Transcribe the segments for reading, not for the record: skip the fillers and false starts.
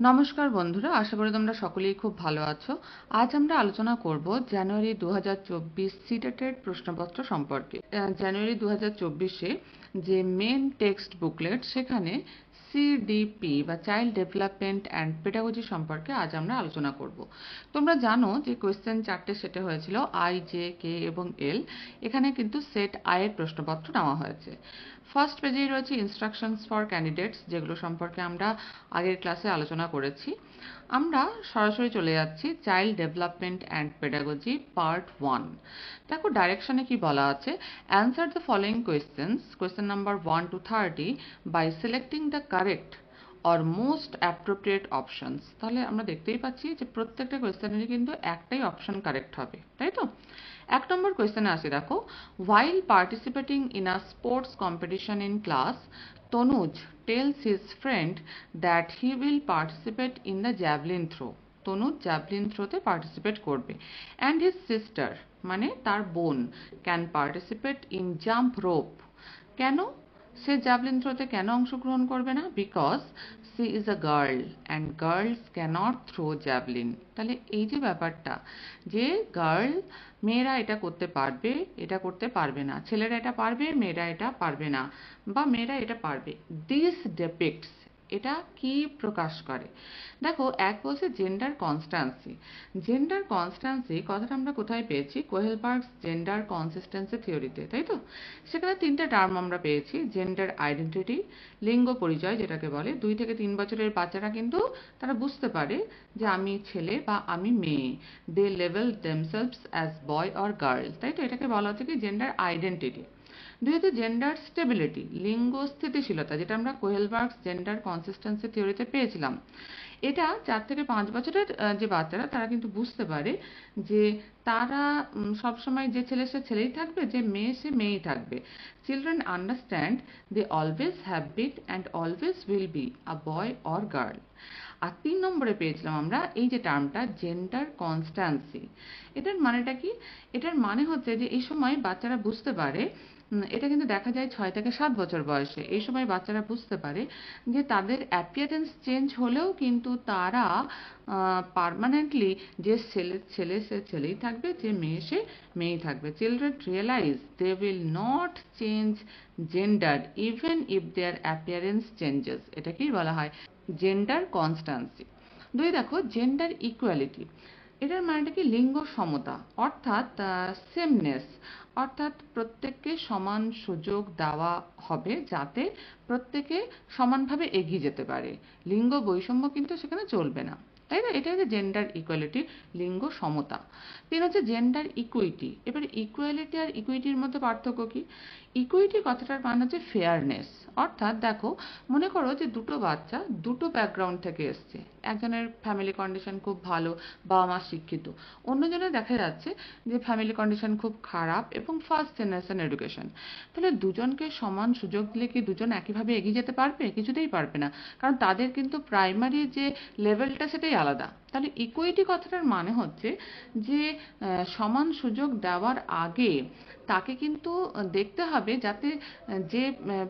নমস্কার বন্ধুরা, আশা করি তোমরা সকলেই খুব ভালো আছো। আজ আমরা আলোচনা করব জানুয়ারি 2024 সিটেটের প্রশ্নপত্র সম্পর্কে। জানুয়ারি 2024-এ যে মেন টেক্সট বুকলেট, সেখানে সিডিপি বা চাইল্ড ডেভেলপমেন্ট অ্যান্ড পেডাগজি সম্পর্কে আজ আমরা আলোচনা করব। তোমরা জানো যে কোয়েশ্চেন 4টে সেটে হয়েছিল, আই, জে, কে এবং এল। এখানে কিন্তু সেট আই এর প্রশ্নপত্র নেওয়া হয়েছে। ফার্স্ট পেজেই রয়েছে ইনস্ট্রাকশনস ফর ক্যান্ডিডেটস, যেগুলো সম্পর্কে আমরা আগের ক্লাসে আলোচনা করেছি। আমরা সরাসরি চলে যাচ্ছি child development and pedagogy part 1। দেখো ডাইরেকশনে কি বলা আছে, answer the following questions, question number 1 to 30 by selecting the correct or most appropriate options. তাহলে আমরা দেখতেই পাচ্ছি যে প্রত্যেকটা কোয়েশ্চেনেরই কিন্তু একটাই অপশন কারেক্ট হবে, তাই তো? 1 নম্বর কোয়েশ্চেনে আসি, দেখো, while participating in a sports competition in class, Tanuj tells his friend that he will participate in the javelin throw. Tanuj javelin থ্রোতে পার্টিসিপেট করবে। অ্যান্ড হিজ সিস্টার, মানে তার বোন, can participate in jump rope. কেন সে জ্যাভলিন থ্রোতে কেন অংশগ্রহণ করবে না? Because she is a girl and girls can't throw javelin. তাহলে এই যে ব্যাপারটা, যে গার্ল, মেয়েরা এটা করতে পারবে, এটা করতে পারবে না, ছেলেরা এটা পারবে, মেয়েরা এটা পারবে না, বা মেয়েরা এটা পারবে, দিস ডেপিক্টস, এটা কি প্রকাশ করে? দেখো, এক বলছে জেন্ডার কনস্ট্যান্সি। জেন্ডার কনস্ট্যান্সি কথাটা আমরা কোথায় পেয়েছি? কোহেলবার্গস জেন্ডার কনসিস্টেন্সি থিওরিতে, তাই তো? সেখানে 3টে টার্ম আমরা পেয়েছি, জেন্ডার আইডেন্টিটি, লিঙ্গ পরিচয় যেটাকে বলে। 2 থেকে 3 বছরের বাচ্চারা কিন্তু তারা বুঝতে পারে যে আমি ছেলে বা আমি মেয়ে। They level themselves as boy or girl, তাই তো? এটাকে বলা হচ্ছে কি জেন্ডার আইডেন্টিটি। 2 হচ্ছে জেন্ডার স্টেবিলিটি, লিঙ্গ স্থিতিশীলতা, যেটা আমরা কোহেলবার্গস জেন্ডার কনসিস্টেন্সি থিওরিতে পেয়েছিলাম। এটা 4 থেকে 5 বছরের যে বাচ্চারা, তারা কিন্তু বুঝতে পারে যে তারা সবসময় যে ছেলে সে ছেলেই থাকবে, যে মেয়ে সে মেয়েই থাকবে। Children understand they always have been and always will be a boy or girl. আর 3 নম্বরে পেয়েছিলাম আমরা এই যে টার্মটা জেন্ডার কনস্ট্যান্সি। এটার মানেটা কি? এটার মানে হচ্ছে যে এই সময় বাচ্চারা বুঝতে পারে, এটা কিন্তু দেখা যায় 6 থেকে 7 বছর বয়সে। এই সময় বাচ্চারা বুঝতে পারে যে তাদের অ্যাপিয়ারেন্স চেঞ্জ হলেও কিন্তু তারা পার্মানেন্টলি যে ছেলে সে ছেলেই থাকবে, যে মেয়ে সে মেয়েই থাকবে। Children realise they will not change gender even if their appearance changes. এটাকেই বলা হয় জেন্ডার কনস্ট্যান্সি। 2 দেখো জেন্ডার ইকুয়ালিটি। এটার মানেটা কি? লিঙ্গ সমতা, অর্থাৎ সেমনেস, অর্থাৎ প্রত্যেককে সমান সুযোগ দেওয়া হবে যাতে প্রত্যেকে সমানভাবে এগিয়ে যেতে পারে। লিঙ্গ বৈষম্য কিন্তু সেখানে চলবে না, তাই না? এটা হচ্ছে জেন্ডার ইকুয়ালিটি, লিঙ্গ সমতা। 3 হচ্ছে জেন্ডার ইকুইটি। এবার ইকুয়ালিটি আর ইকুইটির মধ্যে পার্থক্য কি? ইকুইটি কথাটার মানে হচ্ছে ফেয়ারনেস, অর্থাৎ দেখো, মনে করো যে দুটো বাচ্চা দুটো ব্যাকগ্রাউন্ড থেকে এসছে। একজনের ফ্যামিলি কন্ডিশন খুব ভালো, বাবা মা শিক্ষিত, অন্যজনের দেখা যাচ্ছে যে ফ্যামিলি কন্ডিশন খুব খারাপ এবং ফার্স্ট জেনারেশন এডুকেশন। তাহলে দুজনকে সমান সুযোগ দিলে কি দুজন একইভাবে এগিয়ে যেতে পারবে? কিছুতেই পারবে না, কারণ তাদের কিন্তু প্রাইমারি যে লেভেলটা সেটাই আলাদা। তাহলে ইকুইটি কথাটার মানে হচ্ছে যে সমান সুযোগ দেওয়ার আগে তাকে কিন্তু দেখতে হবে যাতে যে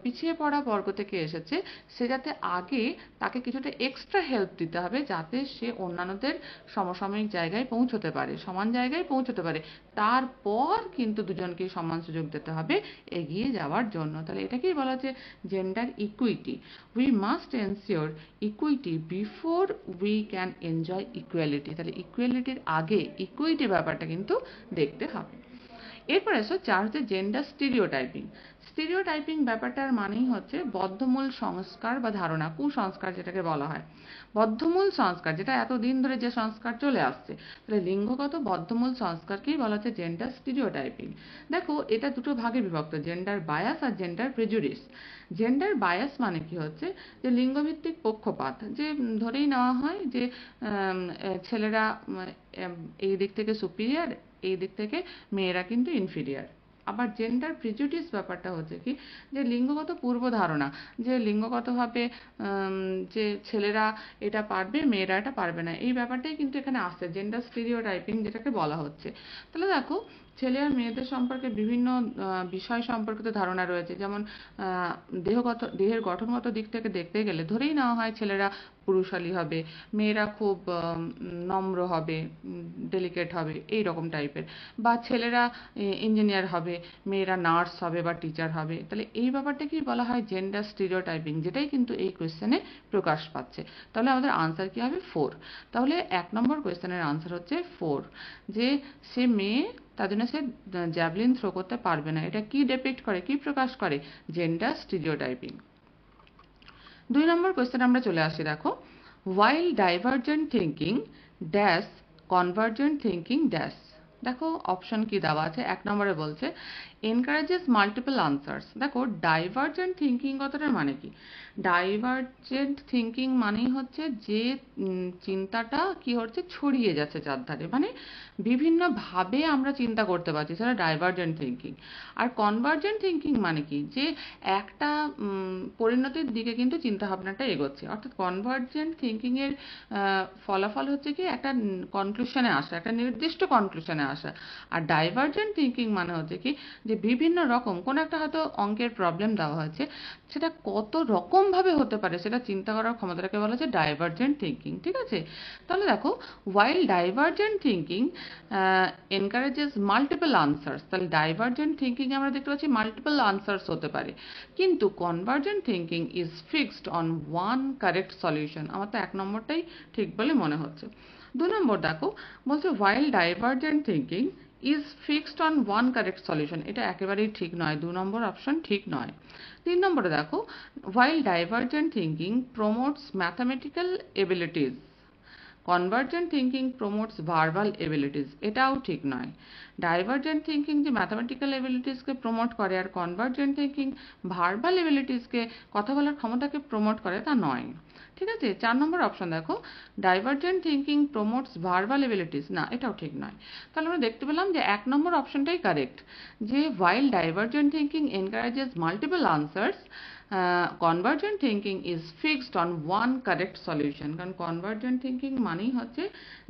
পিছিয়ে পড়া বর্গ থেকে এসেছে সে যাতে আগে তাকে কিছুটা এক্সট্রা হেল্প দিতে হবে, যাতে সে অন্যান্যদের সমসাময়িক জায়গায় পৌঁছতে পারে, সমান জায়গায় পৌঁছতে পারে। তারপর কিন্তু দুজনকে সমান সুযোগ দিতে হবে এগিয়ে যাওয়ার জন্য। তাহলে এটাকেই বলা হচ্ছে gender equity. We must ensure equity before we can enjoy equality. তাহলে ইকুয়ালিটির আগে ইকুইটি ব্যাপারটা কিন্তু দেখতে হবে। এরপর এসো 4 হচ্ছে জেন্ডার স্টিরিওটাইপিং। স্টিরিওটাইপিং ব্যাপারটার মানেই হচ্ছে বদ্ধমূল সংস্কার বা ধারণা, কুসংস্কার যেটাকে বলা হয়। বদ্ধমূল সংস্কার, যেটা এতদিন ধরে যে সংস্কার চলে আসছে, তাহলে লিঙ্গগত বদ্ধমূল সংস্কারকেই বলা হচ্ছে জেন্ডার স্টিরিওটাইপিং। দেখো, এটা দুটো ভাগে বিভক্ত, জেন্ডার বায়াস আর জেন্ডার প্রেজুডিস। জেন্ডার বায়াস মানে কি হচ্ছে যে লিঙ্গভিত্তিক পক্ষপাত, যে ধরেই নেওয়া হয় যে ছেলেরা এই দিক থেকে সুপিরিয়র, এই দিক থেকে মেয়েরা কিন্তু ইনফিরিয়ার। আবার জেন্ডার প্রিজুডিস ব্যাপারটা হচ্ছে কি, যে লিঙ্গগত পূর্ব ধারণা, যে লিঙ্গগতভাবে যে ছেলেরা এটা পারবে, মেয়েরা এটা পারবে না, এই ব্যাপারটাই কিন্তু এখানে আসছে, জেন্ডার স্টিরিওটাইপিং যেটাকে বলা হচ্ছে। তাহলে দেখো, ছেলে আর মেয়েদের সম্পর্কে বিভিন্ন বিষয় সম্পর্কিত ধারণা রয়েছে। যেমন দেহের গঠনগত দিক থেকে দেখতে গেলে ধরেই নেওয়া হয় ছেলেরা পুরুষালী হবে, মেয়েরা খুব নম্র হবে, ডেলিকেট হবে, এই রকম টাইপের, বা ছেলেরা ইঞ্জিনিয়ার হবে, মেয়েরা নার্স হবে বা টিচার হবে। তাহলে এই ব্যাপারটাকেই বলা হয় জেন্ডার স্টিরিওটাইপিং, যেটাই কিন্তু এই কোয়েশ্চেনে প্রকাশ পাচ্ছে। তাহলে আমাদের আনসার কি হবে? 4। তাহলে 1 নম্বর কোয়েশ্চেনের আনসার হচ্ছে 4, যে সে মেয়ে, তার জন্য সে জ্যাভলিন থ্রো করতে পারবে না। এটা কি ডিপিক্ট করে, কি প্রকাশ করে? Gender stereotyping. 2 নম্বর কোয়েশ্চেন আমরা চলে আসি, দেখো, while divergent thinking dash convergent thinking dash. দেখো অপশন কি দেওয়া আছে। 1 নম্বরে বলছে encourages multiple answers। দেখো ডাইভার্জেন্ট থিঙ্কিং কথাটার মানে কি? ডাইভার্জেন্ট থিঙ্কিং মানেই হচ্ছে যে চিন্তাটা কি হচ্ছে, ছড়িয়ে যাচ্ছে চারধারে, মানে বিভিন্ন ভাবে আমরা চিন্তা করতে পারছি, সেটা ডাইভার্জেন্ট থিঙ্কিং। আর কনভার্জেন্ট থিঙ্কিং মানে কি? যে একটা পরিণতির দিকে কিন্তু চিন্তা ভাবনাটা এগোচ্ছে। অর্থাৎ কনভার্জেন্ট থিঙ্কিং এর ফলাফল হচ্ছে কি একটা কনক্লুশনে আসা, একটা নির্দিষ্ট কনক্লুশনে আসা। আর ডাইভার্জেন্ট থিঙ্কিং মানে হচ্ছে কি, যে বিভিন্ন রকম কোনো একটা হয়তো অঙ্কের প্রবলেম দেওয়া হয়েছে, সেটা কত রকম ভাবে হতে পারে সেটা চিন্তা করার ক্ষমতাটাকে বলা হচ্ছে ডাইভার্জেন্ট থিঙ্কিং। ঠিক আছে? তাহলে দেখো, while divergent thinking encourages multiple answers, তাহলে ডাইভার্জেন্ট থিঙ্কিং আমরা দেখতে পাচ্ছি মাল্টিপল আনসার্স হতে পারে, কিন্তু convergent thinking is fixed on one correct solution. আমার তো 1 নম্বরটাই ঠিক বলে মনে হচ্ছে। 2 নম্বর দেখো, বলছে while divergent thinking is fixed on one correct solution, এটা একেবারেই ঠিক নয়, 2 নম্বর অপশন ঠিক নয়। 3 নম্বরে দেখো, while divergent thinking promotes mathematical abilities, convergent thinking promotes verbal abilities, এটাও ঠিক নয়। ডাইভার্জেন্ট থিঙ্কিং যে ম্যাথামেটিক্যাল এবিলিটিসকে প্রমোট করে, আর কনভার্জেন্ট থিঙ্কিং ভার্বাল এবিলিটিসকে, কথা বলার ক্ষমতাকে প্রমোট করে, তা নয়। ঠিক আছে? 4 নম্বর অপশন দেখো, divergent thinking promotes verbal abilities, না এটাও ঠিক নয়। তাহলে আমরা দেখতে পেলাম যে 1 নম্বর অপশনটাই কারেক্ট, যে while divergent thinking encourages multiple answers, convergent thinking is fixed on one correct solution। কারণ কনভার্জেন্ট থিঙ্কিং মানেই হচ্ছে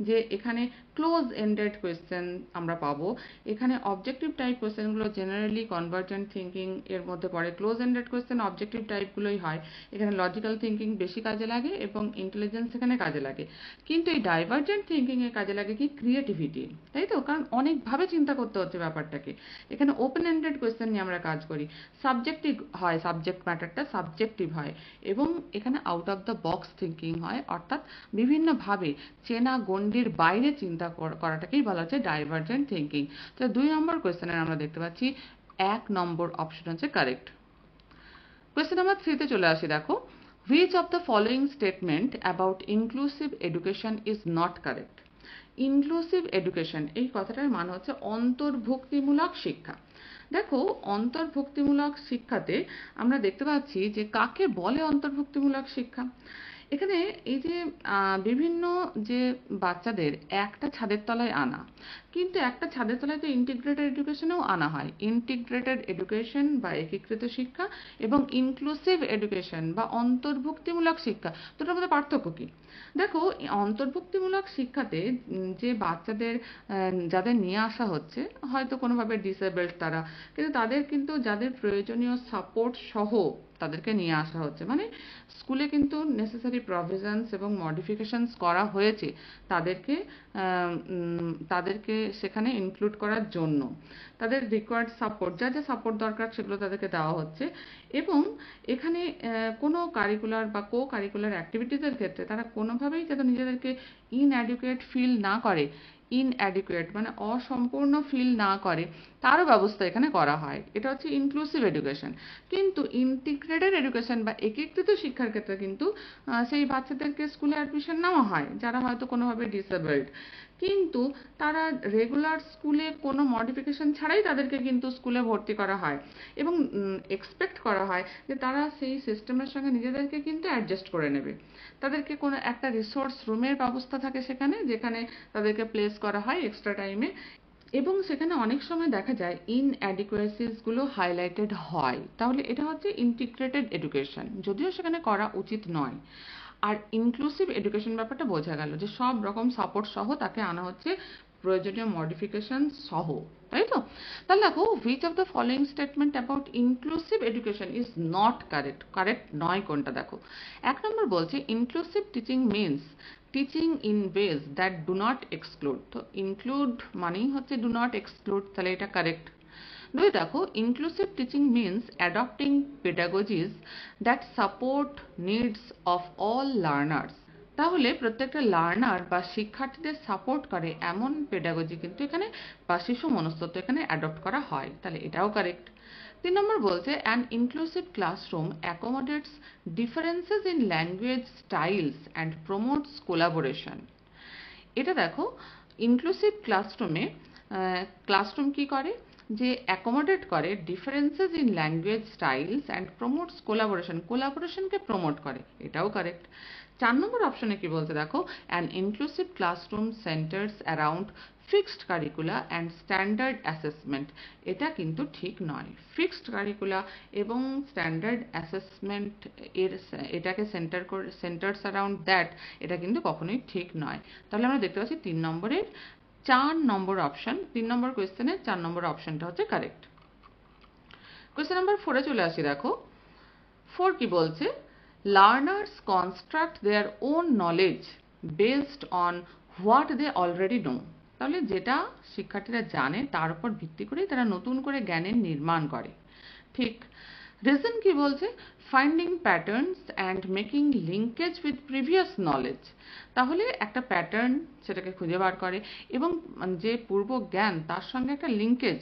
যে এখানে ক্লোজ এন্ডেড কোয়েশ্চেন আমরা পাবো। এখানে অবজেক্টিভ টাইপ কোয়েশ্চেনগুলো জেনারেলি কনভার্জেন্ট থিঙ্কিং এর মধ্যে পড়ে। ক্লোজ এন্ডেড কোয়েশ্চেন অবজেক্টিভ টাইপগুলোই হয়। এখানে লজিক্যাল থিঙ্কিং বেশি কাজে লাগে এবং ইন্টেলিজেন্স এখানে কাজে লাগে। কিন্তু এই ডাইভার্জেন্ট থিঙ্কিং এ কাজে লাগে কি? ক্রিয়েটিভিটি, তাই তো? কারণ অনেকভাবে চিন্তা করতে হচ্ছে ব্যাপারটাকে। এখানে ওপেন এন্ডেড কোয়েশ্চেন নিয়ে আমরা কাজ করি, সাবজেক্টিভ হয়, সাবজেক্ট ম্যাটারটা সাবজেক্টিভ হয়, এবং এখানে out of the box thinking হয়, অর্থাৎ বিভিন্নভাবে চেনা গণ্ডির বাইরে চিন্তা করাটাকেই বলা হচ্ছে ডাইভার্জেন্ট থিঙ্কিং। তো 2 নম্বর কোয়েশ্চেনের আমরা দেখতে পাচ্ছি 1 নম্বর অপশন হচ্ছে কারেক্ট। কোয়েশ্চেন নাম্বার 3 তে চলে আসি, দেখো, which of the following statement about inclusive education is not correct? Inclusive education, এই কথাটার মানে হচ্ছে অন্তর্ভুক্তিমূলক শিক্ষা। দেখো, অন্তর্ভুক্তিমূলক শিক্ষাতে আমরা দেখতে পাচ্ছি যে কাকে বলে অন্তর্ভুক্তিমূলক শিক্ষা। এখানে এই যে বিভিন্ন যে বাচ্চাদের একটা ছাদের তলায় আনা, কিন্তু একটা ছাদের তলায় তো ইন্টিগ্রেটেড এডুকেশনেও আনা হয়। ইন্টিগ্রেটেড এডুকেশন বা একীকৃত শিক্ষা এবং ইনক্লুসিভ এডুকেশন বা অন্তর্ভুক্তিমূলক শিক্ষা, দুটোর মধ্যে পার্থক্য কি? দেখো, অন্তর্ভুক্তিমূলক শিক্ষাতে যে বাচ্চাদের যাদের নিয়ে আসা হচ্ছে, হয়তো কোনোভাবে ডিসেবলড তারা, কিন্তু তাদের কিন্তু যাদের প্রয়োজনীয় সাপোর্ট সহ তাদেরকে নিয়ে আসা হচ্ছে, মানে স্কুলে কিন্তু নেসেসারি প্রভিশনস এবং মডিফিকেশনস করা হয়েছে তাদেরকে সেখানে ইনক্লুড করার জন্য। তাদের রিকোয়ার্ড সাপোর্ট, যা যা সাপোর্ট দরকার সেগুলো তাদেরকে দেওয়া হচ্ছে, এবং এখানে কোনো কারিকুলার বা কো কারিকুলার অ্যাক্টিভিটিসের ক্ষেত্রে তারা কোনোভাবেই যাতে নিজেদেরকে ইনঅ্যাডিকুয়েট ফিল না করে, ইনঅ্যাডিকুয়েট মানে অসম্পূর্ণ ফিল না করে, তারও ব্যবস্থা এখানে করা হয়। এটা হচ্ছে ইনক্লুসিভ এডুকেশন। কিন্তু ইন্টিগ্রেটেড এডুকেশন বা একীকৃত শিক্ষার ক্ষেত্রে কিন্তু সেই বাচ্চাদেরকে স্কুলে অ্যাডমিশন নেওয়া হয় যারা হয়তো কোনোভাবে ডিসেবলড, কিন্তু তারা রেগুলার স্কুলে কোনো মডিফিকেশন ছাড়াই তাদেরকে কিন্তু স্কুলে ভর্তি করা হয়, এবং এক্সপেক্ট করা হয় যে তারা সেই সিস্টেমের সঙ্গে নিজেদেরকে কিন্তু অ্যাডজাস্ট করে নেবে। তাদেরকে কোনো একটা রিসোর্স রুমের ব্যবস্থা থাকে সেখানে, যেখানে তাদেরকে প্লেস করা হয় এক্সট্রা টাইমে, এবং সেখানে অনেক সময় দেখা যায় ইনঅ্যাডিকুয়েসিস গুলো হাইলাইটেড হয়। তাহলে এটা হচ্ছে ইন্টিগ্রেটেড এডুকেশন, যদিও সেখানে করা উচিত নয়। আর ইনক্লুসিভ এডুকেশন ব্যাপারটা বোঝা গেল যে সব রকম সাপোর্ট সহ তাকে আনা হচ্ছে প্রয়োজনীয় মডিফিকেশন সহ, তাই তো? তাহলে দেখো, which of the following statement about inclusive education is not correct, correct নয় কোনটা দেখো। 1 নম্বর বলছে inclusive teaching means teaching in ways that do not exclude. তো ইনক্লুড মানেই হচ্ছে ডু নট এক্সক্লুড, তাহলে এটা কারেক্ট। 2 দেখো, inclusive teaching means adopting pedagogies that support needs of all learners. তাহলে প্রত্যেকটা লার্নার বা শিক্ষার্থীদের সাপোর্ট করে এমন পেডাগজি কিন্তু এখানে বা শিশু মনস্তত্ত্ব এখানে অ্যাডপ্ট করা হয়, তাহলে এটাও কারেক্ট। 3 নম্বর বলছে an inclusive classroom accommodates differences in language styles and promotes collaboration. এটা দেখো, ইনক্লুসিভ ক্লাসরুমে ক্লাসরুম কি করে, যে অ্যাকোমোডেট করে differences in language styles and promotes collaboration, কোলাবোরেশনকে প্রমোট করে, এটাও কারেক্ট। 4 নম্বর অপশনে কি বলতে দেখো, an inclusive classroom centers around fixed curricula and standard assessment. এটা কিন্তু ঠিক নয়। ফিক্সড কারিকুলা এবং স্ট্যান্ডার্ড অ্যাসেসমেন্ট এটাকে সেন্টার্স অ্যারাউন্ড দ্যাট, এটা কিন্তু কখনোই ঠিক নয়। তাহলে আমরা দেখতে পাচ্ছি 3 নম্বরের 4 নম্বর অপশন, 3 নম্বর কোয়েশ্চেনের 4 নম্বর অপশনটা হচ্ছে কারেক্ট। কোয়েশ্চেন নাম্বার 4-এ চলে আসি দেখো। 4 কি বলছে, learners construct their own knowledge based on what they already know. তাহলে যেটা শিক্ষার্থীরা জানে তার উপর ভিত্তি করেই তারা নতুন করে জ্ঞানের নির্মাণ করে, ঠিক। রিজন কি বলছে, finding patterns and making linkage with previous knowledge. তাহলে একটা প্যাটার্ন সেটাকে খুঁজে বার করে এবং যে পূর্ব জ্ঞান তার সঙ্গে একটা লিঙ্কেজ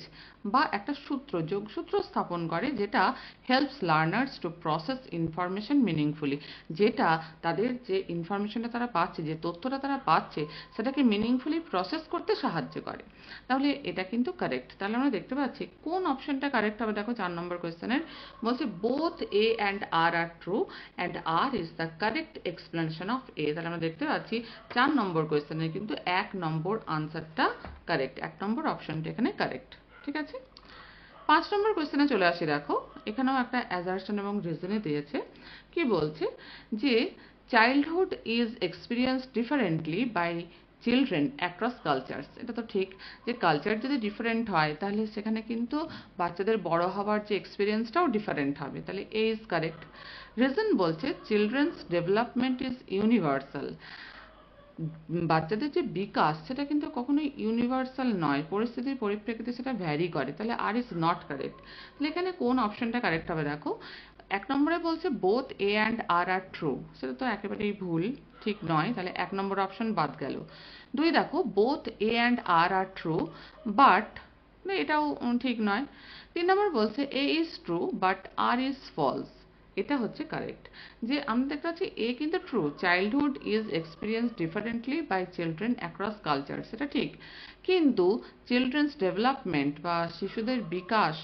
বা একটা সূত্র, যোগসূত্র স্থাপন করে, যেটা helps learners to process information meaningfully. যেটা তাদের যে ইনফরমেশনটা তারা পাচ্ছে, যে তথ্যটা তারা পাচ্ছে, সেটাকে মিনিংফুলি প্রসেস করতে সাহায্য করে। তাহলে এটা কিন্তু কারেক্ট। তাহলে আমরা দেখতে পাচ্ছি কোন অপশনটা কারেক্ট হবে দেখো। 4 নম্বর কোয়েশ্চেনের বলছে both A and R R true and R is the correct explanation of A. তাহলে আমরা দেখতে পাচ্ছি 4 নম্বর কোয়েশ্চেনের কিন্তু 1 নম্বর আনসারটা কারেক্ট, 1 নম্বর অপশনটা এখানে কারেক্ট, ঠিক আছে। 5 নম্বর কোয়েশ্চেনে চলে আসি দেখো। এখানেও একটা অ্যাজারশন এবং রিজনে দিয়েছে। কি বলছে, যে childhood is experienced differently by children across cultures. এটা তো ঠিক, যে কালচার যদি ডিফারেন্ট হয় তাহলে সেখানে কিন্তু বাচ্চাদের বড় হওয়ার যে এক্সপিরিয়েন্সটাও ডিফারেন্ট হবে, তাহলে এ ইজ কারেক্ট। রিজন বলছে চিলড্রেন্স ডেভেলপমেন্ট ইজ ইউনিভার্সাল। বাচ্চাদের যে বিকাশ সেটা কিন্তু কখনোই ইউনিভার্সাল নয়, পরিস্থিতির পরিপ্রেক্ষিতে সেটা ভ্যারি করে, তাহলে আর ইজ নট কারেক্ট। তাহলে এখানে কোন অপশনটা কারেক্ট হবে দেখো। 1 নম্বরে বলছে both A and R R true, সেটা তো একেবারেই ভুল, ঠিক নয়, তাহলে 1 নম্বর অপশন বাদ গেল। 2 দেখো, both A and R R true but, এটাও ঠিক নয়। 3 নম্বর বলছে A is true but R is false, এটা হচ্ছে কারেক্ট। যে আমরা দেখতে পাচ্ছি এ কিন্তু true, childhood is experience differently by children across culture, সেটা ঠিক। কিন্তু চিলড্রেন্স ডেভেলপমেন্ট বা শিশুদের বিকাশ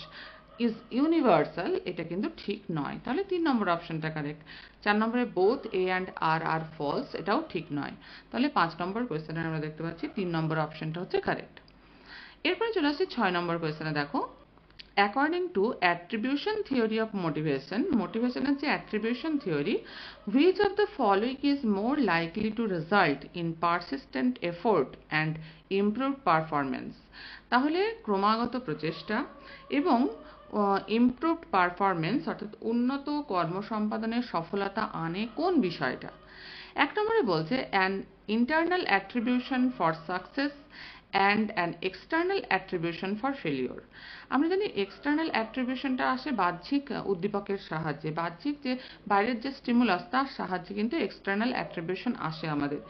ইজ ইউনিভার্সাল, এটা কিন্তু ঠিক নয়, তাহলে 3 নম্বর অপশনটা কারেক্ট। 4 নম্বরে both A and R R false, এটাও ঠিক নয়, তাহলে 5 নম্বর কোয়েশ্চেনে আমরা দেখতে পাচ্ছি 3 নম্বর অপশনটা হচ্ছে কারেক্ট। এরপরে চলে আসছি 6 নম্বর কোয়েশ্চেনে দেখো। According to attribution theory of motivation, motivation is the attribution theory, which of the following is more likely to result in persistent effort and improved performance? তাহলে ক্রমাগত প্রচেষ্টা এবং ইমপ্রুভড পারফরমেন্স অর্থাৎ উন্নত কর্মসম্পাদনের সফলতা আনে কোন বিষয়টা? 1 নম্বরে বলছে an internal attribution for success and an external attribution for failure. আমরা জানি এক্সটার্নাল অ্যাট্রিবিউশনটা আসে বাহ্যিক উদ্দীপকের সাহায্যে, বাহ্যিক যে বাইরের যে স্টিমুলাস তার সাহায্যে কিন্তু এক্সটার্নাল অ্যাট্রিবিউশন আসে আমাদের।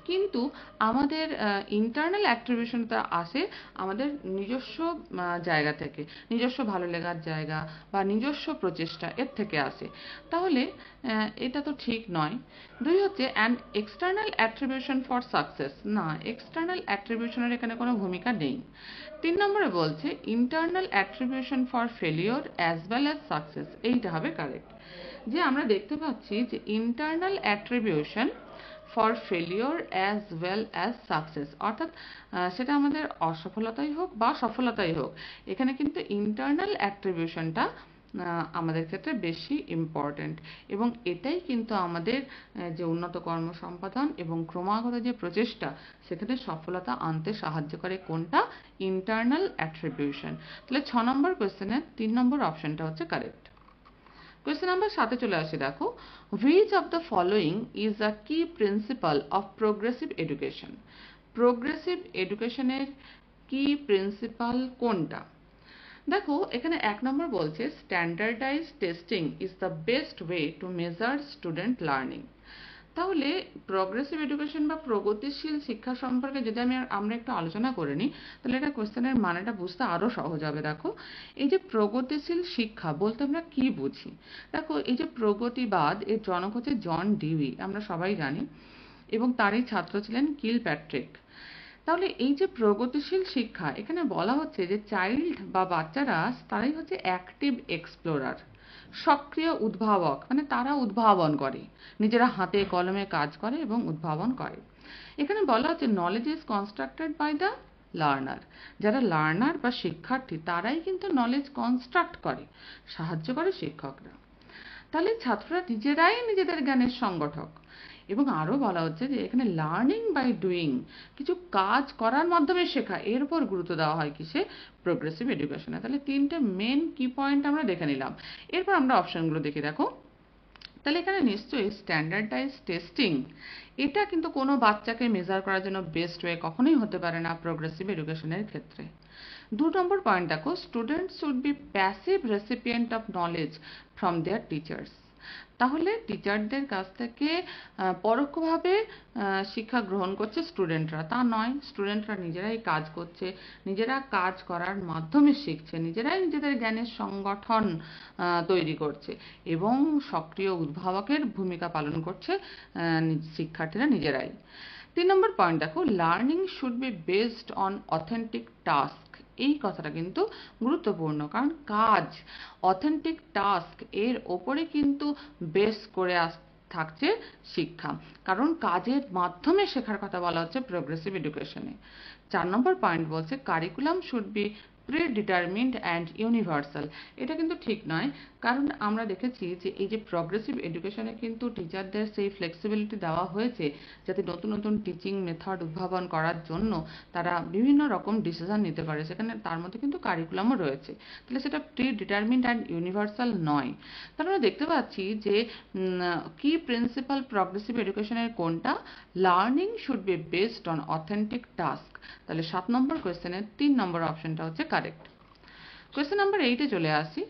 কিন্তু আমাদের ইন্টারনাল অ্যাট্রিবিউশনটা আসে আমাদের নিজস্ব জায়গা থেকে, নিজস্ব ভালো লাগার জায়গা বা নিজস্ব প্রচেষ্টা, এর থেকে আসে। তাহলে এটা তো ঠিক নয়। 2 হচ্ছে an external attribution for success, না, এক্সটার্নাল অ্যাট্রিবিউশনের এখানে কোনো ভূমিকা নেই। 3 নম্বরে বলছে internal attribution for failure as well as success, এইটা হবে কারেক্ট। যে আমরা দেখতে পাচ্ছি যে internal attribution for failure as well as success, অর্থাৎ সেটা আমাদের অসফলতাই হোক বা সফলতাই হোক, এখানে কিন্তু ইন্টারনাল অ্যাট্রিবিউশনটা আমাদের ক্ষেত্রে বেশি ইম্পর্ট্যান্ট, এবং এটাই কিন্তু আমাদের যে উন্নত কর্মসম্পাদন এবং ক্রমাগত যে প্রচেষ্টা সেখানে সফলতা আনতে সাহায্য করে। কোনটা? Internal attribution. তাহলে 6 নম্বর কোয়েশ্চেনের 3 নম্বর অপশনটা হচ্ছে কারেক্ট। কোয়েশ্চেন নাম্বার 7 চলে আসি, দেখো, which of the following is a key principle of progressive education? Progressive এডুকেশনের কি প্রিন্সিপাল কোনটা? দেখো, এখানে 1 নম্বর বলছে standardize testing is the best way to measure student learning. তাহলে প্রগ্রেসিভ এডুকেশন বা প্রগতিশীল শিক্ষা সম্পর্কে যদি আমরা একটু আলোচনা করে নিই, তাহলে এটা কোয়েশ্চেনের মানেটা বুঝতে আরো সহজ হবে। দেখো, এই যে প্রগতিশীল শিক্ষা বলতে আমরা কি বুঝি? দেখো, এই যে প্রগতিবাদ, এর জনক হচ্ছে জন ডিউই, আমরা সবাই জানি, এবং তারই ছাত্র ছিলেন কিল প্যাট্রিক। তাহলে এই যে প্রগতিশীল শিক্ষা, এখানে বলা হচ্ছে যে চাইল্ড বা বাচ্চারা তারাই হচ্ছে অ্যাক্টিভ এক্সপ্লোরার, সক্রিয় উদ্ভাবক, মানে তারা উদ্ভাবন করে, নিজেরা হাতে কলমে কাজ করে এবং উদ্ভাবন করে। এখানে বলা হচ্ছে knowledge is constructed by the learner. যারা লার্নার বা শিক্ষার্থী তারাই কিন্তু নলেজ কনস্ট্রাক্ট করে, সাহায্য করে শিক্ষকরা। তাহলে ছাত্ররা নিজেরাই নিজেদের জ্ঞানের সংগঠক। এবং আরো বলা হচ্ছে যে এখানে লার্নিং বাই ডুইং, কিছু কাজ করার মাধ্যমে শেখা, এর উপর গুরুত্ব দেওয়া হয় কিসে? প্রোগ্রেসিভ এডুকেশনে। তাহলে 3টে মেন কি পয়েন্ট আমরা দেখে নিলাম। এরপর আমরা অপশনগুলো দেখি। দেখো, তাহলে এখানে নিশ্চয়ই স্ট্যান্ডার্ডাইজ টেস্টিং, এটা কিন্তু কোনো বাচ্চাকে মেজার করার জন্য বেস্ট ওয়ে কখনোই হতে পারে না প্রোগ্রেসিভ এডুকেশনের ক্ষেত্রে। 2 নম্বর পয়েন্ট দেখো, students should be passive recipient of knowledge from their teachers. তাহলে টিচারদের কাছ থেকে পরোক্ষভাবে শিক্ষা গ্রহণ করছে স্টুডেন্টরা, তা নয়। স্টুডেন্টরা নিজেরাই কাজ করছে, নিজেরা কাজ করার মাধ্যমে শিখছে, নিজেরাই নিজেদের জ্ঞানের সংগঠন তৈরি করছে এবং সক্রিয় উদ্ভাবকের ভূমিকা পালন করছে শিক্ষার্থীরা নিজেরাই। 3 নম্বর পয়েন্ট দেখো, learning should be based on authentic task. এই কথাটা কিন্তু গুরুত্বপূর্ণ, কারণ কাজ, অথেন্টিক টাস্ক, এর ওপরে কিন্তু বেস করে থাকছে শিক্ষা, কারণ কাজের মাধ্যমে শেখার কথা বলা হচ্ছে প্রোগ্রেসিভ এডুকেশনে। 4 নম্বর পয়েন্ট বলছে curriculum should be pre-determined and universal. এটা কিন্তু ঠিক নয়, কারণ আমরা দেখেছি যে এই যে প্রোগ্রেসিভ এডুকেশনে কিন্তু টিচারদের সেই ফ্লেক্সিবিলিটি দেওয়া হয়েছে যাতে নতুন নতুন টিচিং মেথড উদ্ভাবন করার জন্য তারা বিভিন্ন রকম ডিসিশন নিতে পারে, সেখানে তার মধ্যে কিন্তু কারিকুলামও রয়েছে। তাহলে সেটা প্রি-ডিটারমিন্ড অ্যান্ড ইউনিভার্সাল নয়। তাহলে আমরা দেখতে পাচ্ছি যে কি প্রিন্সিপাল প্রোগ্রেসিভ এডুকেশনের কোনটা? Learning should be based on authentic task. তাহলে 7 নম্বর কোয়েশ্চেনের 3 নম্বর অপশনটা হচ্ছে কারেক্ট। কোয়েশ্চেন নাম্বার 8-এ চলে আসি।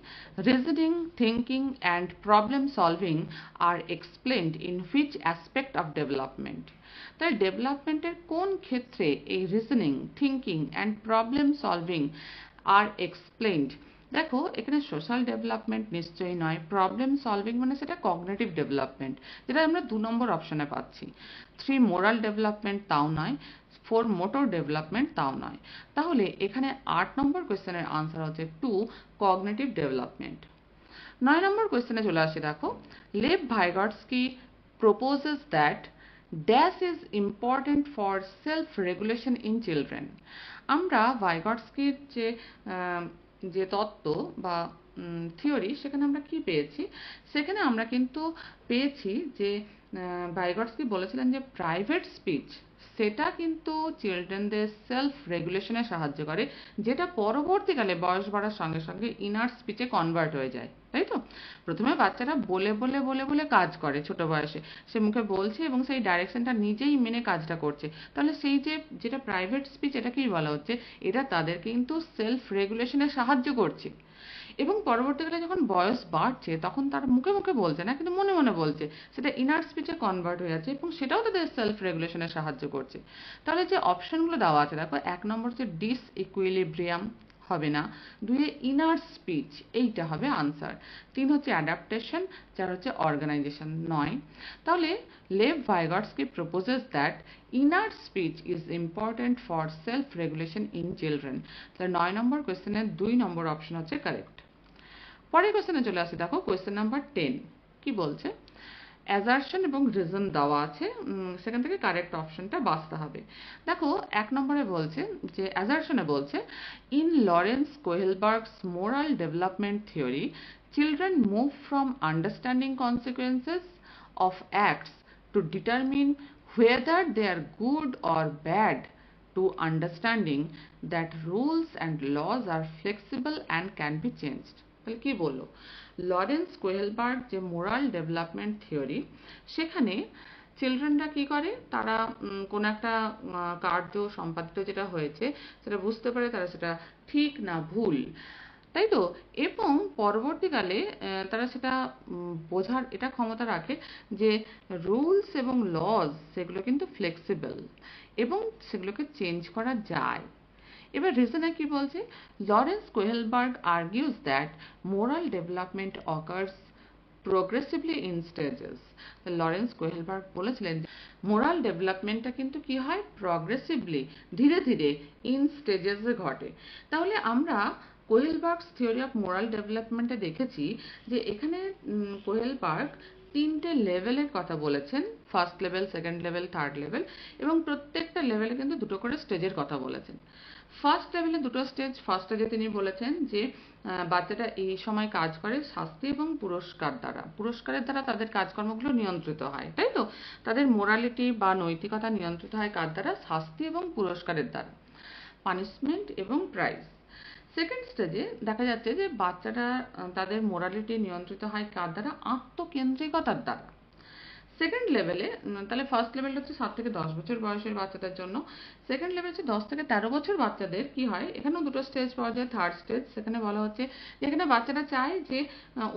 Reasoning, thinking and problem solving are explained in which aspect of development? তাই ডেভেলপমেন্টের কোন ক্ষেত্রে এই reasoning, thinking and problem solving are explained? দেখো, এখানে সোশ্যাল ডেভেলপমেন্ট নিশ্চয়ই নয়, প্রবলেম সলভিং মানে সেটা কগনিটিভ ডেভেলপমেন্ট, যেটা আমরা 2 নম্বর অপশনে পাচ্ছি। 3 মোরাল ডেভেলপমেন্ট, তাও নয়। 4 মোটর ডেভেলপমেন্ট, তাও নয়। তাহলে এখানে 8 নম্বর কোয়েশ্চেনের আনসার হচ্ছে 2 কগনিটিভ ডেভেলপমেন্ট। 9 নম্বর কোয়েশ্চেনে চলে আসি। দেখো, Lev Vygotsky proposes that dash is important for self regulation in children। আমরা ভাইগটস্কির যে তত্ত্ব বা থিওরি, সেখানে আমরা কি পেয়েছি? সেখানে আমরা কিন্তু পেয়েছি যে ভাইগটস্কি বলেছিলেন যে প্রাইভেট স্পিচ, সেটা কিন্তু চিলড্রেনদের সেলফ রেগুলেশনে সাহায্য করে, যেটা পরবর্তীকালে বয়স বাড়ার সঙ্গে সঙ্গে ইনার স্পিচে কনভার্ট হয়ে যায়, তাই তো? প্রথমে বাচ্চারা বলে বলে বলে বলে কাজ করে ছোট বয়সে, সে মুখে বলছে এবং সেই ডাইরেকশনটা নিজেই মেনে কাজটা করছে। তাহলে সেই যেটা প্রাইভেট স্পিচ, এটাকেই বলা হচ্ছে এটা তাদের কিন্তু সেলফ রেগুলেশনে সাহায্য করছে। এবং পরবর্তীকালে যখন বয়স বাড়ছে তখন তার মুখে মুখে বলছে না, কিন্তু মনে মনে বলছে, সেটা ইনার স্পিচে কনভার্ট হয়ে যাচ্ছে এবং সেটাও তাদের সেলফ রেগুলেশনে সাহায্য করছে। তাহলে যে অপশনগুলো দেওয়া আছে, দেখো, 1 নম্বর হচ্ছে ডিস ইকুইলিব্রিয়াম, হবে না। 2 ইনার স্পিচ, এইটা হবে আনসার। 3 হচ্ছে অ্যাডাপ্টেশন, 4 হচ্ছে অর্গানাইজেশন, নয়। তাহলে Lev Vygotsky proposes that inner speech is important for self regulation in children. তাহলে 9 নম্বর কোয়েশ্চেনের 2 নম্বর অপশন হচ্ছে কারেক্ট। পরের কোয়েশ্চেনে চলে আসি। দেখো, কোয়েশ্চেন নাম্বার 10 কি বলছে? অ্যাজারশন এবং রিজন দেওয়া আছে, সেখান থেকে কারেক্ট অপশনটা বাছতে হবে। দেখো, 1 নম্বরে বলছে যে অ্যাজারশনে বলছে in Lawrence Kohlberg's moral development theory children move from understanding consequences of acts to determine whether they are good or bad to understanding that rules and laws are flexible and can be changed. তাহলে কি বললো? Lawrence কোহেলবার্গ যে moral development theory, সেখানে চিলড্রেনরা কি করে, তারা কোনো একটা কার্য সম্পাদিত যেটা হয়েছে সেটা বুঝতে পারে তারা সেটা ঠিক না ভুল, তাই তো, এবং পরবর্তীকালে তারা সেটা বোঝার এটা ক্ষমতা রাখে যে রুলস এবং লজ সেগুলো কিন্তু ফ্লেক্সিবল এবং সেগুলোকে চেঞ্জ করা যায়। এবার রিজনে কি বলছে? Lawrence Kohlberg argues that moral development occurs progressively in stages. Lawrence Kohlberg বলেছিলেন মোরাল ডেভেলপমেন্টটা কিন্তু কি হয়, প্রগ্রেসিভলি, ধীরে ধীরে, ইন স্টেজেসে ঘটে। তাহলে আমরা কোহেলবার্গস থিওরি অফ মোরাল ডেভেলপমেন্টে দেখেছি যে এখানে কোহেলবার্গ তিনটে লেভেলের কথা বলেছেন, first level, second level, third level, এবং প্রত্যেকটা লেভেলে কিন্তু দুটো করে স্টেজের কথা বলেছেন। ফার্স্ট লেভেলে দুটো স্টেজ। ফার্স্ট স্টেজে তিনি বলেছেন যে বাচ্চাটা এই সময় কাজ করে শাস্তি এবং পুরস্কার দ্বারা, পুরস্কারের দ্বারা তাদের কাজকর্মগুলো নিয়ন্ত্রিত হয়, তাই তো, তাদের মোরালিটি বা নৈতিকতা নিয়ন্ত্রিত হয় কার দ্বারা? শাস্তি এবং পুরস্কারের দ্বারা, পানিশমেন্ট এবং প্রাইজ। সেকেন্ড স্টেজে দেখা যাচ্ছে যে বাচ্চারা তাদের মোরালিটি নিয়ন্ত্রিত হয় কার দ্বারা? আত্মকেন্দ্রিকতার দ্বারা। সেকেন্ড লেভেলে, তাহলে ফার্স্ট লেভেলটা হচ্ছে 7 থেকে 10 বছর বয়সের বাচ্চাদের জন্য, সেকেন্ড লেভেল হচ্ছে 10 থেকে 13 বছর বাচ্চাদের কি হয়, এখানেও দুটো স্টেজ পাওয়া যায়। থার্ড স্টেজ, সেখানে বলা হচ্ছে যে এখানে বাচ্চারা চায় যে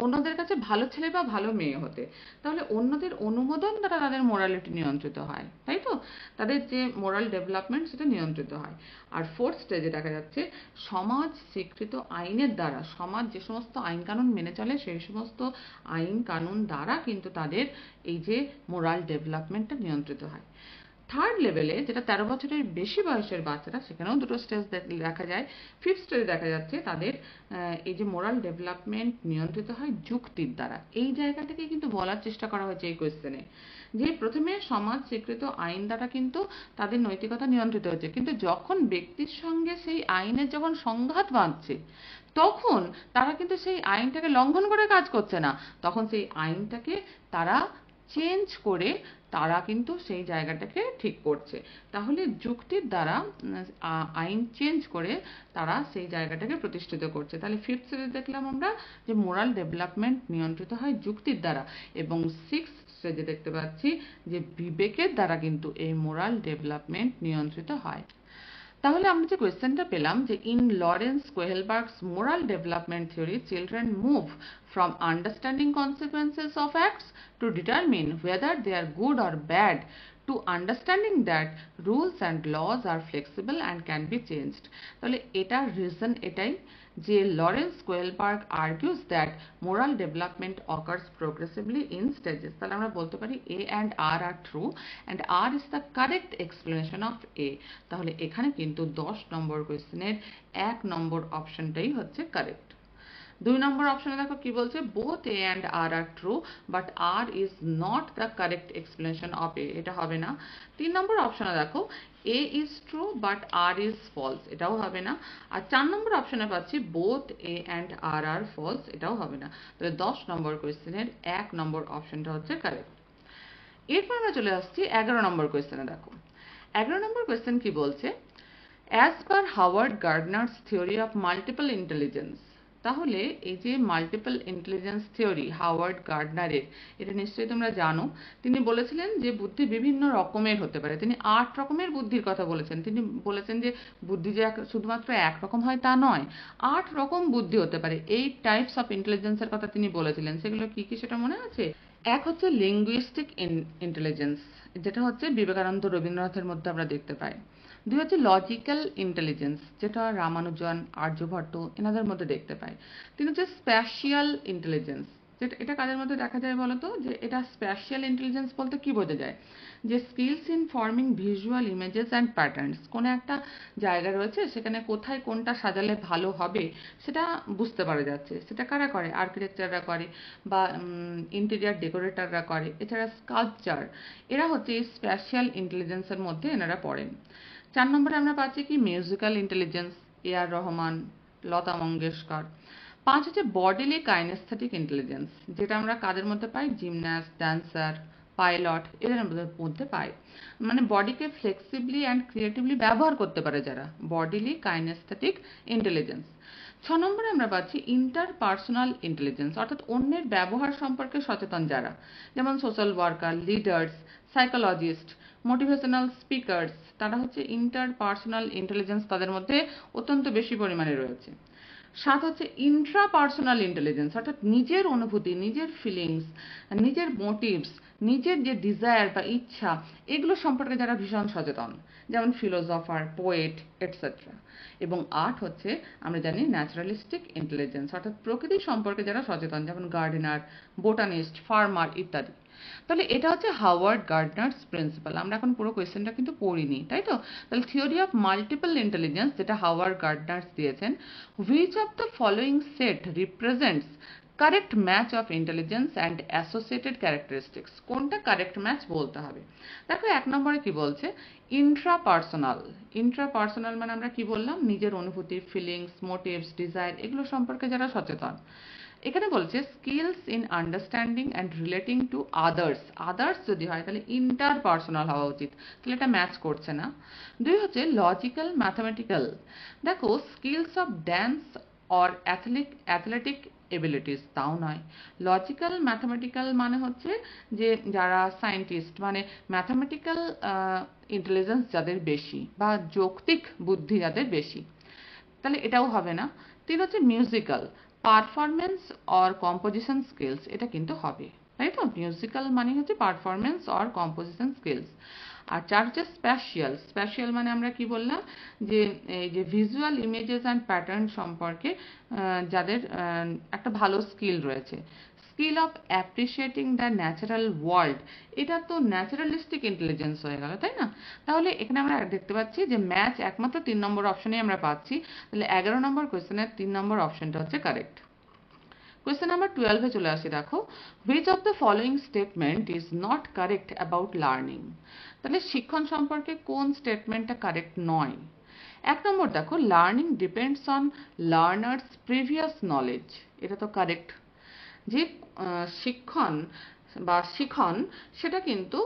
অন্যদের কাছে ভালো ছেলে বা ভালো মেয়ে হতে, তাহলে অন্যদের অনুমোদন দ্বারা তাদের মোরালিটি নিয়ন্ত্রিত হয়, তাই তো, তাদের যে মোরাল ডেভেলপমেন্ট সেটা নিয়ন্ত্রিত হয়। আর ফোর্থ স্টেজে দেখা যাচ্ছে সমাজ স্বীকৃত আইনের দ্বারা, সমাজ যে সমস্ত আইন কানুন মেনে চলে সেই সমস্ত আইন কানুন দ্বারা কিন্তু তাদের এই যে মোরাল ডেভেলপমেন্টটা নিয়ন্ত্রিত হয়। থার্ড লেভেলে, যেটা 13 বছরের বেশি বয়সের বাচ্চারা, সেখানেও দুটো স্টেজ দেখা যায়। ফিফথ স্টেজে দেখা যাচ্ছে তাদের এই যে মোরাল ডেভেলপমেন্ট নিয়ন্ত্রিত হয় যুক্তির দ্বারা। এই জায়গাটাকে কিন্তু বলার চেষ্টা করা হয়েছে এই কোয়েশ্চেনে, যে প্রথমে সমাজ স্বীকৃত আইন দ্বারা কিন্তু তাদের নৈতিকতা নিয়ন্ত্রিত হচ্ছে, কিন্তু যখন ব্যক্তির সঙ্গে সেই আইনের যখন সংঘাত বাঁধছে তখন তারা কিন্তু সেই আইনটাকে লঙ্ঘন করে কাজ করছে না, তখন সেই আইনটাকে তারা চেঞ্জ করে তারা কিন্তু সেই জায়গাটাকে ঠিক করছে। তাহলে যুক্তির দ্বারা আইন চেঞ্জ করে তারা সেই জায়গাটাকে প্রতিষ্ঠিত করছে। তাহলে ফিফথ স্টেজে দেখলাম আমরা যে মোরাল ডেভেলপমেন্ট নিয়ন্ত্রিত হয় যুক্তির দ্বারা, এবং সিক্সথ স্টেজে দেখতে পাচ্ছি যে বিবেকের দ্বারা কিন্তু এই মোরাল ডেভেলপমেন্ট নিয়ন্ত্রিত হয়। তাহলে আমরা যে কোয়েশ্চেনটা পেলাম যে in Lawrence Kohlberg's moral development theory children move from understanding consequences of acts to determine whether they are good or bad to understanding that rules and laws are flexible and can be changed। তাহলে এটার reason এটাই যে Lawrence কোহেলবার্গ argues that moral development occurs progressively in stages। তাহলে আমরা বলতে পারি A and R are true and R is the correct explanation of A। তাহলে এখানে কিন্তু 10 নম্বর কোয়েশ্চেনের 1 নম্বর অপশনটাই হচ্ছে কারেক্ট। 2 নম্বর অপশনে দেখো কি বলছে, both A and R R true but R is not the correct explanation of A, এটা হবে না। 3 নম্বর অপশনে দেখো A is true but R is false, এটাও হবে না। আর 4 নম্বর অপশনে পাচ্ছি both A and R R false, এটাও হবে না। তাহলে 10 নম্বর কোয়েশ্চেনের 1 নম্বর অপশনটা হচ্ছে কারেক্ট। এরপর আমরা চলে আসছি 11 নম্বর কোয়েশ্চেনে। দেখো 11 নম্বর কোয়েশ্চেন কি বলছে, as per Howard Gardner's theory of multiple intelligence. তাহলে এই যে মাল্টিপল ইন্টেলিজেন্স থিওরি হাওয়ার্ড গার্ডনারের, এটা নিশ্চয়ই তোমরা জানো। তিনি বলেছিলেন যে বুদ্ধি বিভিন্ন রকমের হতে পারে, তিনি 8 রকমের বুদ্ধির কথা বলেছেন। তিনি বলেছেন যে বুদ্ধি যে শুধুমাত্র এক রকম হয় তা নয়, 8 রকম বুদ্ধি হতে পারে। 8 টাইপস অফ ইন্টেলিজেন্সের কথা তিনি বলেছিলেন। সেগুলো কি কি সেটা মনে আছে? এক হচ্ছে লিঙ্গুইস্টিক ইন্টেলিজেন্স, যেটা হচ্ছে বিবেকানন্দ রবীন্দ্রনাথের মধ্যে আমরা দেখতে পাই। 2 হচ্ছে লজিক্যাল ইন্টেলিজেন্স, যেটা রামানুজন, আর্যভট্ট এনাদের মধ্যে দেখতে পাই। 3 হচ্ছে স্প্যাশিয়াল ইন্টেলিজেন্স, যেটা এটা কাদের মধ্যে দেখা যায় বলতো, যে এটা স্প্যাশিয়াল ইন্টেলিজেন্স বলতে কি বোঝা যায়, যে skills in forming visual images and patterns. কোনো একটা জায়গা রয়েছে সেখানে কোথায় কোনটা সাজালে ভালো হবে সেটা বুঝতে পারা যাচ্ছে। সেটা কারা করে? আর্কিটেকচাররা করে বা ইন্টেরিয়ার ডেকোরেটররা করে, এছাড়া স্কাল্পচার, এরা হচ্ছে এই স্প্যাশিয়াল ইন্টেলিজেন্সের মধ্যে এনারা পড়েন। 4 নম্বরে আমরা পাচ্ছি কি মিউজিক্যাল ইন্টেলিজেন্স, এ আর রহমান, লতা মঙ্গেশকর। 5 হচ্ছে বডিলি কাইনেস্থেটিক ইন্টেলিজেন্স, যেটা আমরা কাদের মধ্যে পাই? জিমন্যাস্ট, ডান্সার, পাইলট, এদের মধ্যে পাই। মানে বডিকে ফ্লেক্সিবলি অ্যান্ড ক্রিয়েটিভলি ব্যবহার করতে পারে যারা, বডিলি কাইনেস্থেটিক ইন্টেলিজেন্স। 6 নম্বরে আমরা পাচ্ছি ইন্টারপার্সোনাল ইন্টেলিজেন্স, অর্থাৎ অন্যের ব্যবহার সম্পর্কে সচেতন যারা, যেমন social worker, leaders, psychologist, motivational speakers, তারা হচ্ছে ইন্টারপার্সোনাল ইন্টেলিজেন্স, তাদের মধ্যে অত্যন্ত বেশি পরিমাণে রয়েছে। 7 হচ্ছে ইন্ট্রাপার্সোনাল ইন্টেলিজেন্স, অর্থাৎ নিজের অনুভূতি, নিজের ফিলিংস, নিজের মোটিভস, নিজের যে ডিজায়ার বা ইচ্ছা, এগুলো সম্পর্কে যারা ভীষণ সচেতন, যেমন ফিলোসফার, পোয়েট, এটসেট্রা। এবং 8 হচ্ছে আমরা জানি ন্যাচারালিস্টিক ইন্টেলিজেন্স, অর্থাৎ প্রকৃতি সম্পর্কে যারা সচেতন, যেমন গার্ডেনার, বোটানিস্ট, ফার্মার ইত্যাদি। তাহলে এটা হচ্ছে হাওয়ার্ড গার্ডনারস প্রিন্সিপাল। আমরা এখন পুরো কোয়েশ্চেনটা কিন্তু পড়িনি, তাই তো? তাহলে থিওরি অফ মাল্টিপল ইন্টেলিজেন্স, যেটা হাওয়ার্ড গার্ডনারস দিয়েছেন, which of the following set represents correct match of intelligence and associated characteristics? কোনটা কারেক্ট ম্যাচ বলতে হবে। দেখো 1 নম্বরে কি বলছে? ইন্ট্রাপার্সোনাল। ইন্ট্রাপার্সোনাল মানে আমরা কি বললাম? নিজের অনুভূতি, ফিলিংস, মোটিভস, ডিজায়ার, এগুলো সম্পর্কে যারা সচেতন। এখানে বলছে skills in understanding and relating to others. Others যদি হয় তাহলে ইন্টারপার্সোনাল হওয়া উচিত, তাহলে এটা ম্যাচ করছে না। 2 হচ্ছে লজিক্যাল ম্যাথামেটিক্যাল। দেখো skills of dance or athletic abilities, তাও নয়। লজিক্যাল ম্যাথামেটিক্যাল মানে হচ্ছে যে যারা সায়েন্টিস্ট, মানে ম্যাথামেটিক্যাল ইন্টেলিজেন্স যাদের বেশি বা যৌক্তিক বুদ্ধি যাদের বেশি, তাহলে এটাও হবে না। 3 হচ্ছে musical, performance or composition skills, এটা কিন্তু হবে, তাই তো? মিউজিক্যাল মানে হচ্ছে পারফরমেন্স অর কম্পোজিশন স্কিলস। আর 4 হচ্ছে স্প্যাশিয়াল। স্প্যাশিয়াল মানে আমরা কি বললাম? যে এই যে ভিজুয়াল ইমেজেস অ্যান্ড প্যাটার্ন সম্পর্কে যাদের একটা ভালো স্কিল রয়েছে। Skill of appreciating the natural world, এটা তো ন্যাচারালিস্টিক ইন্টেলিজেন্স হয়ে গেল, তাই না? তাহলে এখানে আমরা দেখতে পাচ্ছি যে ম্যাচ একমাত্র 3 নম্বর অপশনেই আমরা পাচ্ছি। তাহলে 11 নম্বর কোয়েশ্চেনের 3 নম্বর অপশনটা হচ্ছে কারেক্ট। কোয়েশ্চেন নাম্বার 12-এ চলে আসি। দেখো, which of the following statement is not correct about learning? তাহলে শিক্ষণ সম্পর্কে কোন স্টেটমেন্টটা কারেক্ট নয়? 1 নম্বর দেখো, learning depends on learners previous knowledge, এটা তো কারেক্ট। যে শিখন সেটা কিন্তু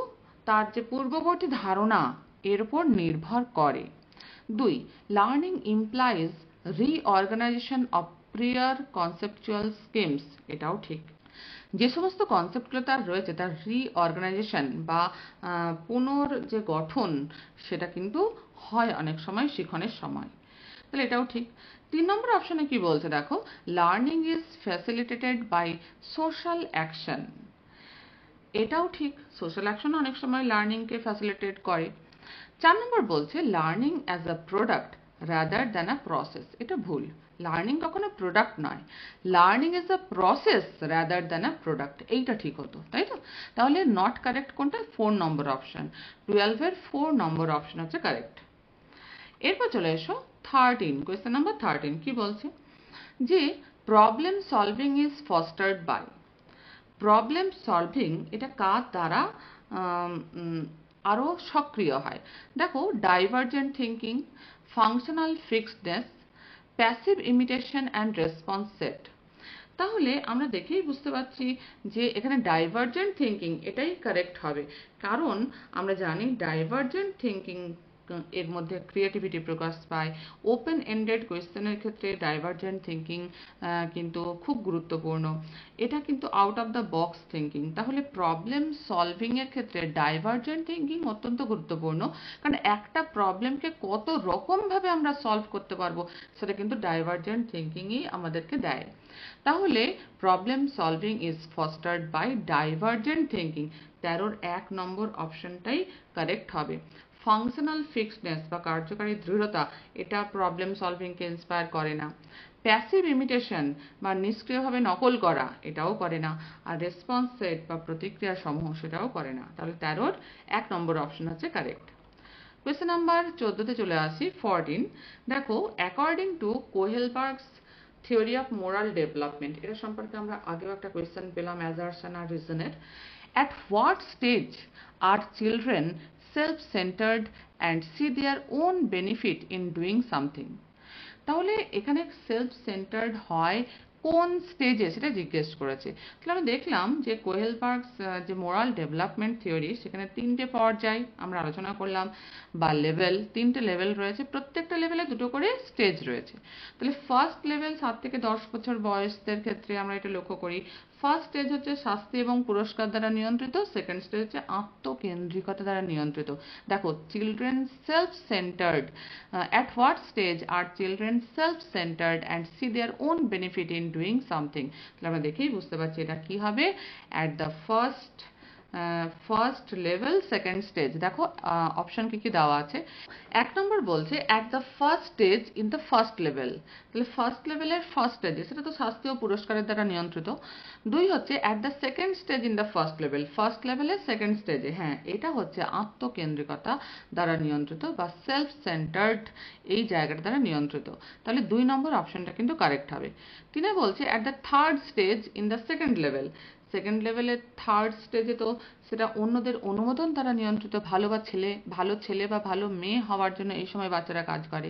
তার যে পূর্ববর্তী ধারণা এর উপর নির্ভর করে। 2, learning implies reorganisation of prior conceptual schemes, এটাও ঠিক। যে সমস্ত কনসেপ্টগুলো তার রয়েছে তার রিঅর্গানাইজেশন বা পুনর যে গঠন, সেটা কিন্তু হয় অনেক সময় শিখনের সময়, তাহলে এটাও ঠিক। 3 নম্বর অপশনে কি বলছে দেখো, learning is facilitated by social action, এটাও ঠিক। সোশ্যাল অ্যাকশন অনেক সময় লার্নিংকে ফ্যাসিলিটেট করে। 4 নম্বর বলছে learning as a product rather than a process, এটা ভুল। লার্নিং কখনো প্রোডাক্ট নয়, learning is a process rather than a product, এইটা ঠিক হতো, তাই তো? তাহলে নট কারেক্ট কোনটা? 4 নম্বর অপশন। 12-এর 4 নম্বর অপশন হচ্ছে কারেক্ট। এরপর চলে এসো 13, কোয়েশ্চেন নাম্বার 13 কি বলছে? যে problem solving is fostered by. Problem solving এটা কার দ্বারা আরও সক্রিয় হয়? দেখো, divergent thinking, functional fixedness, passive imitation and response set. তাহলে আমরা দেখেই বুঝতে পারছি যে এখানে ডাইভার্জেন্ট থিঙ্কিং এটাই কারেক্ট হবে, কারণ আমরা জানি ডাইভার্জেন্ট থিঙ্কিং এর মধ্যে ক্রিয়েটিভিটি প্রকাশ পায়। ওপেন এন্ডেড কোয়েশ্চেনের ক্ষেত্রে ডাইভার্জেন্ট থিঙ্কিং কিন্তু খুব গুরুত্বপূর্ণ, এটা কিন্তু out of the box thinking. তাহলে প্রবলেম সলভিং এর ক্ষেত্রে ডাইভার্জেন্ট থিঙ্কিং অত্যন্ত গুরুত্বপূর্ণ, কারণ একটা প্রবলেমকে কত রকমভাবে আমরা সলভ করতে পারবো সেটা কিন্তু ডাইভার্জেন্ট থিঙ্কিংই আমাদেরকে দেয়। তাহলে problem solving is fostered by divergent thinking, 13-র 1 নম্বর অপশনটাই কারেক্ট হবে। ফাংশনাল ফিক্সডনেস বা কার্যকারী দৃঢ়তা, এটা প্রবলেম সলভিংকে ইন্সপায়ার করে না। প্যাসিভ ইমিটেশন বা নিষ্ক্রিয়ভাবে নকল করা, এটাও করে না। আর রেসপন্স সেট বা প্রতিক্রিয়া সমূহ, সেটাও করে না। তাহলে 13-র 1 নম্বর অপশন হচ্ছে কারেক্ট। কোয়েশ্চেন নাম্বার 14-তে চলে আসি, 14। দেখো, according to Kohlberg's theory of moral development, এটা সম্পর্কে আমরা আগেও একটা কোয়েশ্চেন পেলাম অ্যাজারশন আর রিজনের। At what stage are children self-centered and see their own benefit in doing something? তাহলে এখানে সেলফ সেন্টার্ড হয় কোন স্টেজে সেটা জিজ্ঞেস করেছে। তাহলে আমরা দেখলাম যে কোহেলবার্গস যে মোরাল ডেভেলপমেন্ট থিওরি, সেখানে 3টে পর্যায় আমরা আলোচনা করলাম, বা লেভেল, 3টে লেভেল রয়েছে, প্রত্যেকটা লেভেলে 2টো করে স্টেজ রয়েছে। তাহলে ফার্স্ট লেভেল 7 থেকে 10 বছর বয়সদের ক্ষেত্রে আমরা এটা লক্ষ্য করি। ফার্স্ট স্টেজ হচ্ছে শাস্তি এবং পুরস্কার দ্বারা নিয়ন্ত্রিত, সেকেন্ড স্টেজ হচ্ছে আত্মকেন্দ্রিকতা দ্বারা নিয়ন্ত্রিত। দেখো, children self centred, at what stage are children self-centered and see their own benefit in doing something? তাহলে আমরা দেখেই বুঝতে পারছি এটা কি হবে, at the first level second stage. দেখো অপশন কি কি দেওয়া আছে। 1 নম্বর বলছে at the first stage in the first level, তাহলে ফার্স্ট লেভেলের ফার্স্ট স্টেজে, সেটা তো শাস্তি ও পুরস্কারের দ্বারা নিয়ন্ত্রিত। 2 হচ্ছে at the second stage in the first level, first লেভেলের সেকেন্ড স্টেজে, হ্যাঁ এটা হচ্ছে আত্মকেন্দ্রিকতা দ্বারা নিয়ন্ত্রিত বা সেলফ সেন্টার্ড এই জায়গাটা দ্বারা নিয়ন্ত্রিত। তাহলে 2 নম্বর অপশনটা কিন্তু কারেক্ট হবে। 3 বলছে at the third stage in the second level, second লেভেলের থার্ড স্টেজে তো সেটা অন্যদের অনুমোদন দ্বারা নিয়ন্ত্রিত, ভালো ছেলে বা ভালো মেয়ে হওয়ার জন্য এই সময় বাচ্চারা কাজ করে।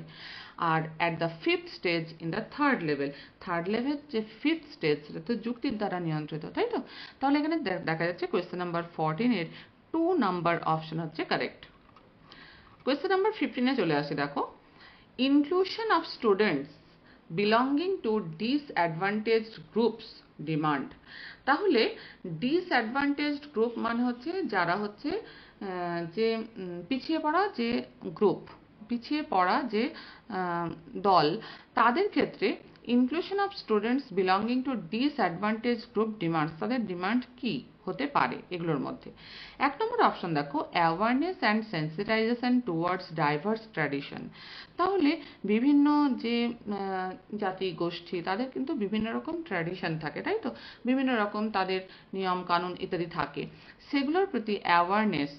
আর at the fifth stage in the third level, third level যে ফিফথ স্টেজ সেটা তো যুক্তির দ্বারা নিয়ন্ত্রিত, তাই তো? তাহলে এখানে দেখা যাচ্ছে কোয়েশ্চেন নাম্বার 14 এর 2 নাম্বার অপশন হচ্ছে কারেক্ট। কোয়েশ্চেন নাম্বার 15 চলে আসি। দেখো, inclusion of students belonging to disadvantaged groups demand। তাহলে disadvantaged group মানে হচ্ছে যারা হচ্ছে যে পিছিয়ে পড়া যে গ্রুপ, পিছিয়ে পড়া যে দল, তাদের ক্ষেত্রে inclusion of students belonging to disadvantage group demands, তাদের ডিমান্ড কি হতে পারে এগুলোর মধ্যে। 1 নম্বর অপশন দেখো, awareness and sensitization towards diverse tradition. তাহলে বিভিন্ন যে জাতি গোষ্ঠী, তাদের কিন্তু বিভিন্ন রকম ট্র্যাডিশন থাকে, তাই তো? বিভিন্ন রকম তাদের নিয়ম কানুন ইত্যাদি থাকে, সেগুলোর প্রতি অ্যাওয়ারনেস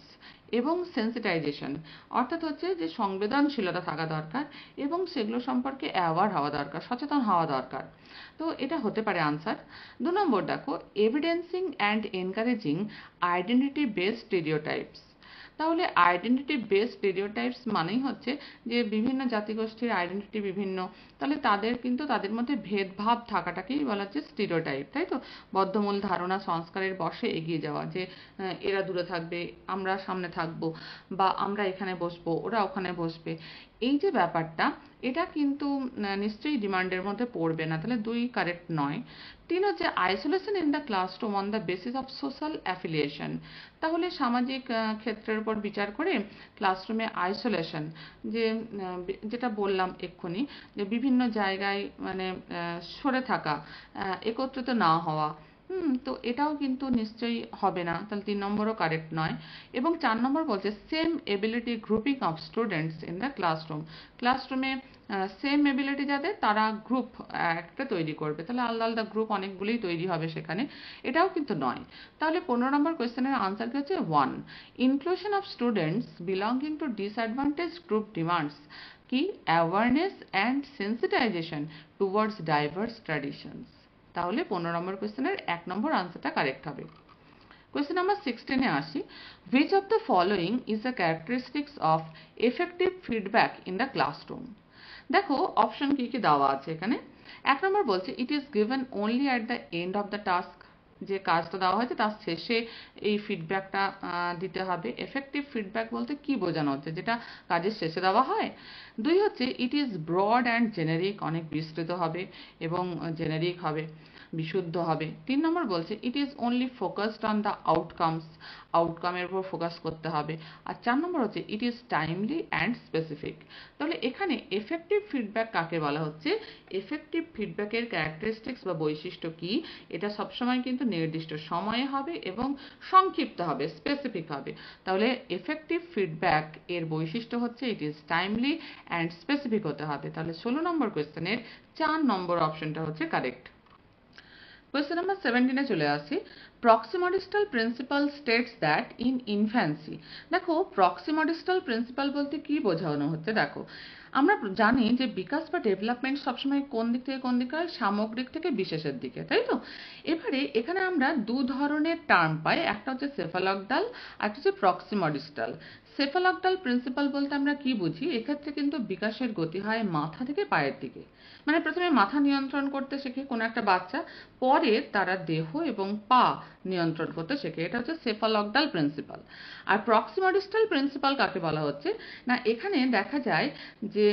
এবং সেন্সিটাইজেশন, অর্থাৎ হচ্ছে যে সংবেদনশীলতা থাকা দরকার এবং সেগুলো সম্পর্কে অ্যাওয়ার হওয়া দরকার, সচেতন হওয়া দরকার। তো এটা হতে পারে আনসার। 2 নম্বর দেখো, এভিডেন্সিং অ্যান্ড এনকারেজিং আইডেন্টিটি বেসড স্টেরিওটাইপস। তাহলে আইডেন্টিটি বেসড স্টেরিওটাইপস মানেই হচ্ছে যে বিভিন্ন জাতিগোষ্ঠীর আইডেন্টিটি বিভিন্ন, তাহলে তাদের কিন্তু তাদের মধ্যে ভেদভাব থাকাটাকেই বলা হচ্ছে স্টেরিওটাইপ, তাই তো? বদ্ধমূল ধারণা সংস্কারের বশে এগিয়ে যাওয়া, যে এরা দূরে থাকবে, আমরা সামনে থাকবো, বা আমরা এখানে বসবো, ওরা ওখানে বসবে, এই যে ব্যাপারটা, এটা কিন্তু নিশ্চয়ই ডিমান্ডের মধ্যে পড়বে না, তাহলে 2 কারেক্ট নয়। 3 হচ্ছে isolation in the classroom on the basis of social affiliation. তাহলে সামাজিক ক্ষেত্রের উপর বিচার করে ক্লাসরুমে আইসোলেশন, যে যেটা বললাম এক্ষুনি, যে বিভিন্ন জায়গায় মানে সরে থাকা, একত্রিত না হওয়া, তো এটাও কিন্তু নিশ্চয়ই হবে না, তাহলে 3 নম্বরও কারেক্ট নয়। এবং 4 নম্বর বলছে same ability grouping of students in the classroom, ক্লাসরুমে সেম এবিলিটি যাদের, তারা গ্রুপ একটা তৈরি করবে, তাহলে আলাদা আলাদা গ্রুপ অনেকগুলোই তৈরি হবে সেখানে, এটাও কিন্তু নয়। তাহলে 15 নম্বর কোয়েশ্চেনের আনসার কি হচ্ছে 1, inclusion of students belonging to disadvantage group demands কি awareness and sensitization towards diverse traditions. তাহলে 15 নম্বর কোয়েশ্চেনের 1 নম্বর আনসারটা কারেক্ট হবে। কোয়েশ্চেন নাম্বার 16-এ আসি, which of the following is the characteristics of effective feedback in the classroom? দেখো option কি কি দেওয়া আছে এখানে। 1 নম্বর বলছে it is given only at the end of the task, যে কাজটা দেওয়া হয়েছে তার শেষে এই ফিডব্যাকটা দিতে হবে। এফেক্টিভ ফিডব্যাক বলতে কি বোঝানো হচ্ছে, যেটা কাজের শেষে দেওয়া হয়। 2 হচ্ছে it is broad and generic, অনেক বিস্তৃত হবে এবং জেনেরিক হবে, বিশুদ্ধ হবে। 3 নম্বর বলছে it is only focused on the outcomes, আউটকামের উপর ফোকাস করতে হবে। আর 4 নম্বর হচ্ছে it is timely and specific. তাহলে এখানে এফেক্টিভ ফিডব্যাক কাকে বলা হচ্ছে, এফেক্টিভ ফিডব্যাকের ক্যারেক্টারিস্টিক্স বা বৈশিষ্ট্য কি, এটা সবসময় কিন্তু নির্দিষ্ট সময়ে হবে এবং সংক্ষিপ্ত হবে, স্পেসিফিক হবে। তাহলে এফেক্টিভ ফিডব্যাক এর বৈশিষ্ট্য হচ্ছে it is timely and specific হতে হবে। তাহলে 16 নম্বর কোয়েশ্চেনের 4 নম্বর অপশনটা হচ্ছে কারেক্ট। কোয়েশ্চেন নাম্বার 17-এ চলে আসি, proximodistal principle states that in infancy. দেখো প্রক্সিমডিস্টাল প্রিন্সিপাল বলতে কি বোঝানো হচ্ছে। দেখো আমরা জানি যে বিকাশ বা ডেভেলপমেন্ট সবসময় কোন দিক থেকে কোন দিকে হয়, সামগ্রিক থেকে বিশেষের দিকে, তাই তো? এবারে এখানে আমরা 2 ধরনের টার্ম পাই, একটা হচ্ছে সেফালকডাল আর একটা হচ্ছে প্রক্সিমডিস্টাল। সেফালকটাল প্রিন্সিপাল বলতে আমরা কি বুঝি? এক্ষেত্রে কিন্তু বিকাশের গতি হয় মাথা থেকে পায়ের দিকে। মানে প্রথমে মাথা নিয়ন্ত্রণ করতে শেখে কোনো একটা বাচ্চা, পরে তারা দেহ এবং পা নিয়ন্ত্রণ করতে শেখে। এটা হচ্ছে সেফালকটাল প্রিন্সিপাল। আর প্রক্সিমা-ডিস্টাল প্রিন্সিপাল কাকে বলা হচ্ছে? না, এখানে দেখা যায় যে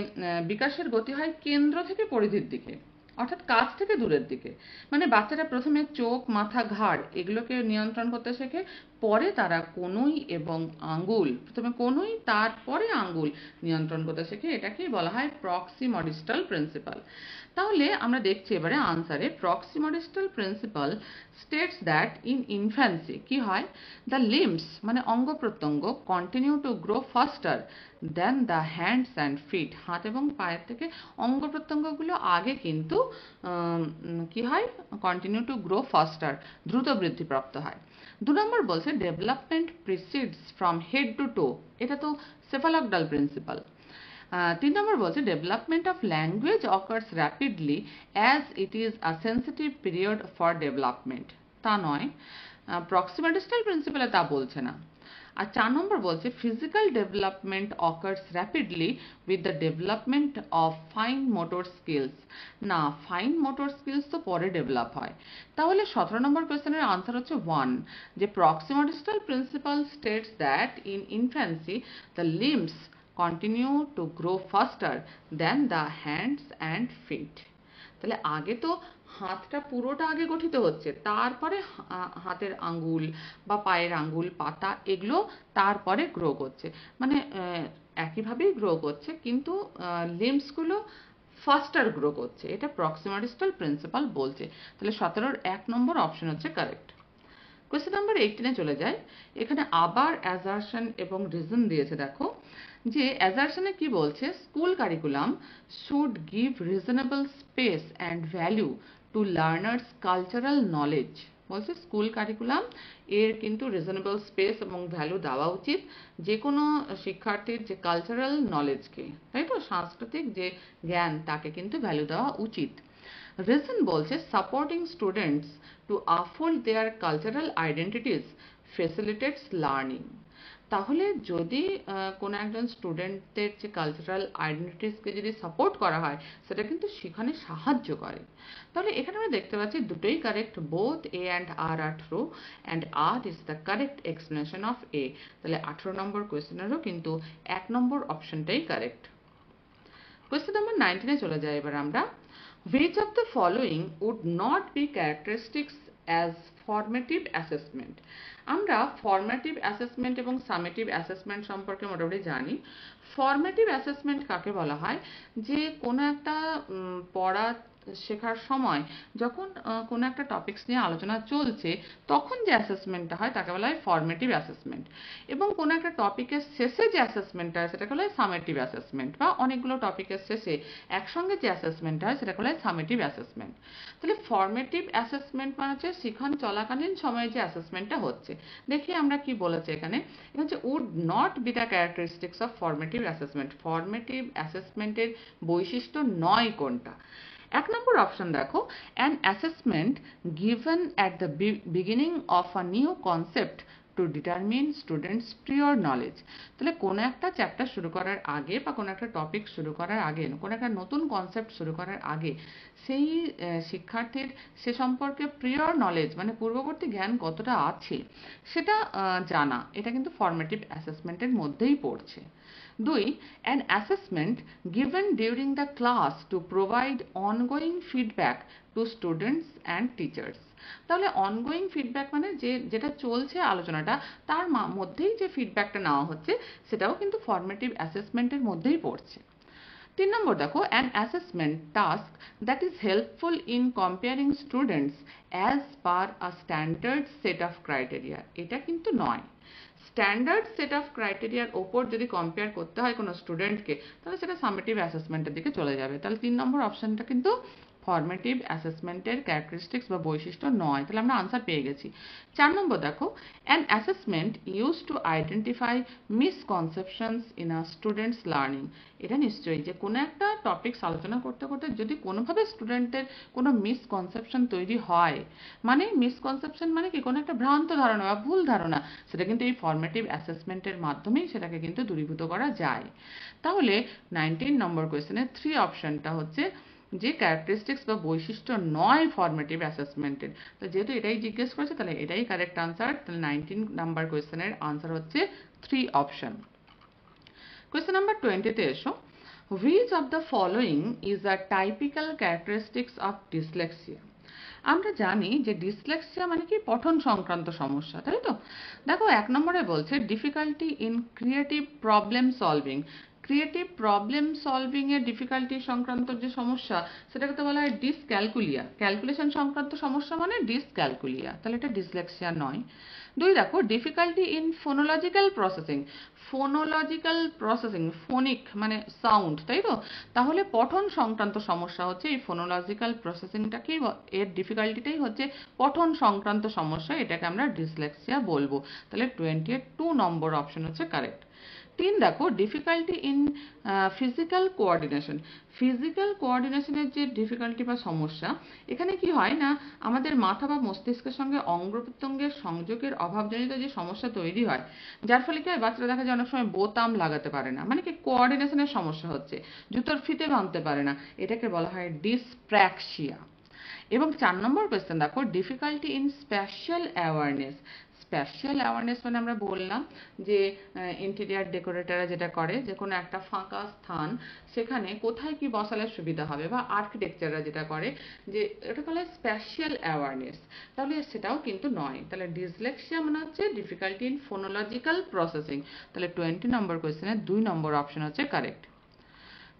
বিকাশের গতি হয় কেন্দ্র থেকে পরিধির দিকে, অর্থাৎ কাছ থেকে দূরের দিকে। মানে বাচ্চারা প্রথমে চোখ, মাথা, ঘাড় এগুলোকে নিয়ন্ত্রণ করতে শেখে, পরে তারা কনুই এবং আঙ্গুল, প্রথমে কনুই তারপরে আঙ্গুল নিয়ন্ত্রণ করতে শেখে। এটাকেই বলা হয় প্রক্সিমোডিস্টাল প্রিন্সিপাল। তাহলে আমরা দেখছি এবারে আনসারে, proximodistal principle states that in infancy কি হয়, দ্য লিম্বস মানে অঙ্গ প্রত্যঙ্গ continue to grow faster than the hands and feet. হাত এবং পায়ের থেকে অঙ্গ প্রত্যঙ্গগুলো আগে কিন্তু কি হয়, কন্টিনিউ টু গ্রো ফাস্টার, দ্রুত বৃদ্ধিপ্রাপ্ত হয়। 2 নম্বর বলছে development precedes from head to toe, এটা তো সেফালকডাল প্রিন্সিপাল। 3 নম্বর বলছে development of language occurs rapidly as it is a sensitive period for development. তা নয়, প্রক্সিমা ডিস্টাল প্রিন্সিপালে তা বলছে না। আর 4 নম্বর বলছে physical development occurs rapidly with the development of fine motor skills. না, ফাইন মোটর স্কিলস তো পরে ডেভেলপ হয়। তাহলে 17 নম্বর কোয়েশ্চেনের আনসার হচ্ছে 1, যে proximo distal principle states that in infancy the limbs continue to grow faster than the hands and feet. তাহলে আগে তো হাতটা পুরোটা আগে গঠিত হচ্ছে, তারপরে হাতের আঙ্গুল বা পায়ের আঙ্গুল, পাতা এগুলো তারপরে গ্রো করছে। মানে একইভাবেই গ্রো করছে, কিন্তু লিম্বসগুলো ফাস্টার গ্রো করছে। এটা প্রক্সিমা ডিস্টাল প্রিন্সিপাল বলছে। তাহলে 17-র 1 নম্বর অপশন হচ্ছে কারেক্ট। কোয়েশ্চেন নাম্বার 18-এ চলে যায়। এখানে আবার অ্যাজারশন এবং রিজন দিয়েছে। দেখো যে অ্যাজারশনে কি বলছে, school curriculum should give reasonable space and value to learners cultural knowledge. বলছে স্কুল কারিকুলাম এর কিন্তু রিজনেবল স্পেস এবং ভ্যালু দেওয়া উচিত যে কোনো শিক্ষার্থীর যে কালচারাল নলেজকে, তাই তো, সাংস্কৃতিক যে জ্ঞান তাকে কিন্তু ভ্যালু দেওয়া উচিত। রিজন বলছে supporting students to uphold their cultural identities facilitates learning. তাহলে যদি কোনো একজন স্টুডেন্টদের যে কালচারাল আইডেন্টিটিসকে যদি সাপোর্ট করা হয়, সেটা কিন্তু সেখানে সাহায্য করে। তাহলে এখানে আমরা দেখতে পাচ্ছি দুটোই correct, both A and R R true and R is the correct explanation of A. তাহলে 18 নম্বর কোয়েশ্চেনেরও কিন্তু 1 নম্বর অপশনটাই কারেক্ট। কোয়েশ্চেন নাম্বার 19-এ চলে যাই এবার আমরা। Which of the following would not be characteristics as formative assessment? আমরা ফরম্যাটিভ অ্যাসেসমেন্ট এবং সামেটিভ অ্যাসেসমেন্ট সম্পর্কে মোটামুটি জানি। ফরম্যাটিভ অ্যাসেসমেন্ট কাকে বলা হয়, যে কোনো একটা পড়া শেখার সময় যখন কোনো একটা টপিকস নিয়ে আলোচনা চলছে, তখন যে অ্যাসেসমেন্টটা হয় তাকে বলা হয় ফরম্যাটিভ অ্যাসেসমেন্ট। এবং কোনো একটা টপিকের শেষে যে অ্যাসেসমেন্টটা হয় সেটাকে বলা হয় সামেটিভ অ্যাসেসমেন্ট, বা অনেকগুলো টপিকের শেষে একসঙ্গে যে অ্যাসেসমেন্টটা হয় সেটাকে বলা হয় সামেটিভ অ্যাসেসমেন্ট। তাহলে ফরম্যাটিভ অ্যাসেসমেন্ট মানে হচ্ছে শিখন চলাকালীন সময়ে যে অ্যাসেসমেন্টটা হচ্ছে। দেখি আমরা কি বলেছে এখানে, এটা হচ্ছে would not be the characteristics of formative assessment. Formative অ্যাসেসমেন্টের বৈশিষ্ট্য নয় কোনটা? 1 নম্বর অপশন দেখো, an assessment given at the beginning of a new concept to determine students prior knowledge. তাহলে কোনো একটা চ্যাপ্টার শুরু করার আগে বা কোনো একটা টপিক শুরু করার আগে, কোনো একটা নতুন কনসেপ্ট শুরু করার আগে সেই শিক্ষার্থীর সে সম্পর্কে প্রিয়র নলেজ মানে পূর্ববর্তী জ্ঞান কতটা আছে সেটা জানা, এটা কিন্তু ফরম্যাটিভ অ্যাসেসমেন্টের মধ্যেই পড়ছে। 2, an assessment given during the class to provide ongoing feedback to students and teachers. তাহলে অনগোয়িং ফিডব্যাক মানে যেটা চলছে আলোচনাটা তার মধ্যেই যে ফিডব্যাকটা নেওয়া হচ্ছে, সেটাও কিন্তু ফরম্যাটিভ অ্যাসেসমেন্টের মধ্যেই পড়ছে। 3 নম্বর দেখো, an assessment task that is helpful in comparing students as per a standard set of criteria. এটা কিন্তু নয়। স্ট্যান্ডার্ড সেট অফ ক্রাইটেরিয়ার ওপর যদি কম্পেয়ার করতে হয় কোনো স্টুডেন্টকে, তাহলে সেটা সামেটিভ অ্যাসেসমেন্টের দিকে চলে যাবে। তাহলে 3 নম্বর অপশনটা কিন্তু ফরমেটিভ অ্যাসেসমেন্টের ক্যারেক্টারিস্টিক্স বা বৈশিষ্ট্য নয়। তাহলে আমরা আনসার পেয়ে গেছি। 4 নম্বর দেখো, an assessment use to identify misconceptions in a students learning. এটা নিশ্চয়ই যে কোনো একটা টপিকস আলোচনা করতে করতে যদি কোনোভাবে স্টুডেন্টের কোনো মিসকনসেপশন তৈরি হয়, মানে মিসকনসেপশন মানে কি কোনো একটা ভ্রান্ত ধারণা বা ভুল ধারণা, সেটা কিন্তু এই ফরমেটিভ অ্যাসেসমেন্টের মাধ্যমেই সেটাকে কিন্তু দূরীভূত করা যায়। তাহলে 19 নম্বর কোয়েশ্চেনের 3 অপশনটা হচ্ছে যে ক্যারেক্টারিস্টিক্স বা বৈশিষ্ট্য নয় ফরমেটিভ অ্যাসেসমেন্টের। তো যেহেতু এটাই জিজ্ঞেস করেছে তাহলে এটাই কারেক্ট আনসার। তাহলে 19 নাম্বার কোয়েশ্চেনের আনসার হচ্ছে 3 অপশন। কোয়েশ্চেন নাম্বার 20-তে এসো। Which of the following is a typical characteristics of dyslexia? আমরা জানি যে ডিসলেক্সিয়া মানে কি পঠন সংক্রান্ত সমস্যা, তাই তো? দেখো 1 নম্বরে বলছে difficulty in creative problem solving. Creative problem solving এর ডিফিকাল্টি সংক্রান্ত যে সমস্যা সেটাকে তো বলা হয় ডিসক্যালকুলিয়া। ক্যালকুলেশন সংক্রান্ত সমস্যা মানে ডিসক্যালকুলিয়া, তাহলে এটা ডিসলেক্সিয়া নয়। 2 দেখো difficulty in phonological processing. Phonological processing, phonic মানে সাউন্ড, তাই তো? তাহলে পঠন সংক্রান্ত সমস্যা হচ্ছে এই ফোনোলজিক্যাল প্রসেসিংটাকেই, এর ডিফিকাল্টিটাই হচ্ছে পঠন সংক্রান্ত সমস্যা, এটাকে আমরা ডিসলেক্সিয়া বলবো। তাহলে 22 নম্বর অপশন হচ্ছে কারেক্ট। 3 দেখো difficulty in physical coordination. Physical কোঅর্ডিনেশনের যে ডিফিকাল্টি বা সমস্যা, এখানে কি হয় না আমাদের মাথা বা মস্তিষ্কের সঙ্গে অঙ্গ প্রত্যঙ্গের সংযোগের অভাবজনিত যে সমস্যা তৈরি হয়, যার ফলে কি হয় বাচ্চারা দেখা যায় অনেক সময় বোতাম লাগাতে পারে না, মানে কি কোঅর্ডিনেশনের সমস্যা হচ্ছে, জুতোর ফিতে বাঁধতে পারে না, এটাকে বলা হয় ডিসপ্র্যাক্সিয়া। এবং 4 নম্বর কোয়েশ্চেন দেখো difficulty in spatial awareness. Spatial awareness মানে আমরা বললাম যে ইন্টেরিয়ার ডেকোরেটররা যেটা করে যে কোনো একটা ফাঁকা স্থান সেখানে কোথায় কি বসালে সুবিধা হবে, বা আর্কিটেকচাররা যেটা করে যে এটা বলা হয় স্প্যাশিয়াল অ্যাওয়ারনেস, তাহলে সেটাও কিন্তু নয়। তাহলে ডিসলেক্সিয়া মানে হচ্ছে ডিফিকাল্টি ইন ফোনোলজিক্যাল প্রসেসিং। তাহলে 20 নম্বর কোয়েশ্চেনের 2 নম্বর অপশন হচ্ছে কারেক্ট।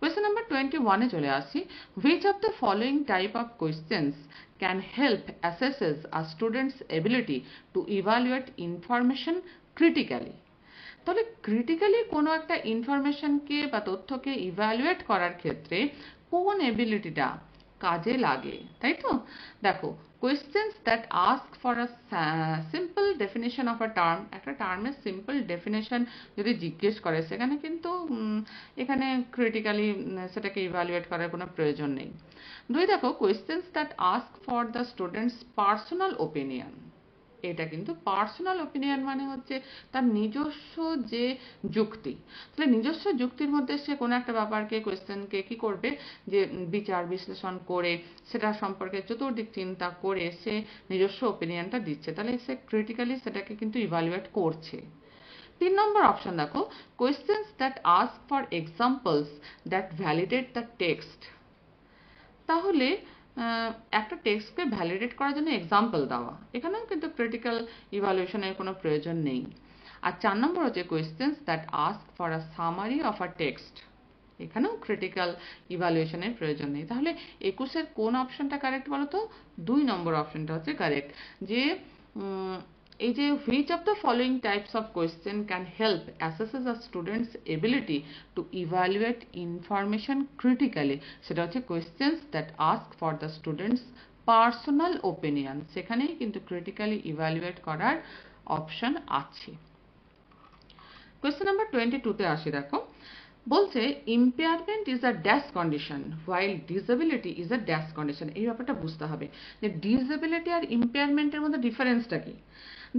Question number 21 এ চলে আসি। Which of the following type of questions can help assesses a student's ability to evaluate information critically? তাহলে ক্রিটিক্যালি কোনো একটা ইনফরমেশনকে বা তথ্যকে ইভ্যালুয়েট করার ক্ষেত্রে কোন এবিলিটিটা কাজে লাগে, তাই তো? দেখো questions that ask for a simple definition of a term. একটা টার্মের সিম্পল ডেফিনেশন যদি জিজ্ঞেস করে সেখানে কিন্তু এখানে ক্রিটিক্যালি সেটাকে ইভ্যালুয়েট করার কোনো প্রয়োজন নেই। 2 দেখো questions that ask for the students personal opinion. এটা কিন্তু পার্সোনাল ওপিনিয়ন মানে হচ্ছে তার নিজস্ব যে যুক্তি। তাহলে নিজস্ব যুক্তির মধ্যে সে কোনো একটা ব্যাপারকে কোয়েশ্চেনকে কি করবে যে বিচার বিশ্লেষণ করে সেটা সম্পর্কে চতুর্দিক চিন্তা করে সে নিজস্ব ওপিনিয়নটা দিচ্ছে, তাহলে সে ক্রিটিক্যালি সেটাকে কিন্তু ইভালুয়েট করছে। 3 নম্বর অপশন দেখো questions that ask for examples that validate the text. তাহলে একটা টেক্সটকে ভ্যালিডেট করার জন্য এক্সাম্পল দেওয়া, এখানেও কিন্তু ক্রিটিক্যাল ইভালুয়েশনের কোনো প্রয়োজন নেই। আর 4 নম্বর হচ্ছে questions that ask for a summary of a text, এখানেও ক্রিটিক্যাল ইভালুয়েশনের প্রয়োজন নেই। তাহলে 21-এর কোন অপশনটা কারেক্ট বলো তো? 2 নম্বর অপশনটা হচ্ছে কারেক্ট। যে এই যে which of the following types of question can help assesses a student's ability to evaluate information critically, সেটা হচ্ছে questions that ask for the student's personal opinion, সেখানেই কিন্তু critically evaluate করার অপশন আছে। কোয়েশ্চেন নাম্বার 22-তে আসি। দেখো বলছে impairment is a dash condition while disability is a dash condition. এই ব্যাপারটা বুঝতে হবে যে ডিসেবিলিটি আর ইম্পেয়ারমেন্টের মধ্যে ডিফারেন্সটা কি।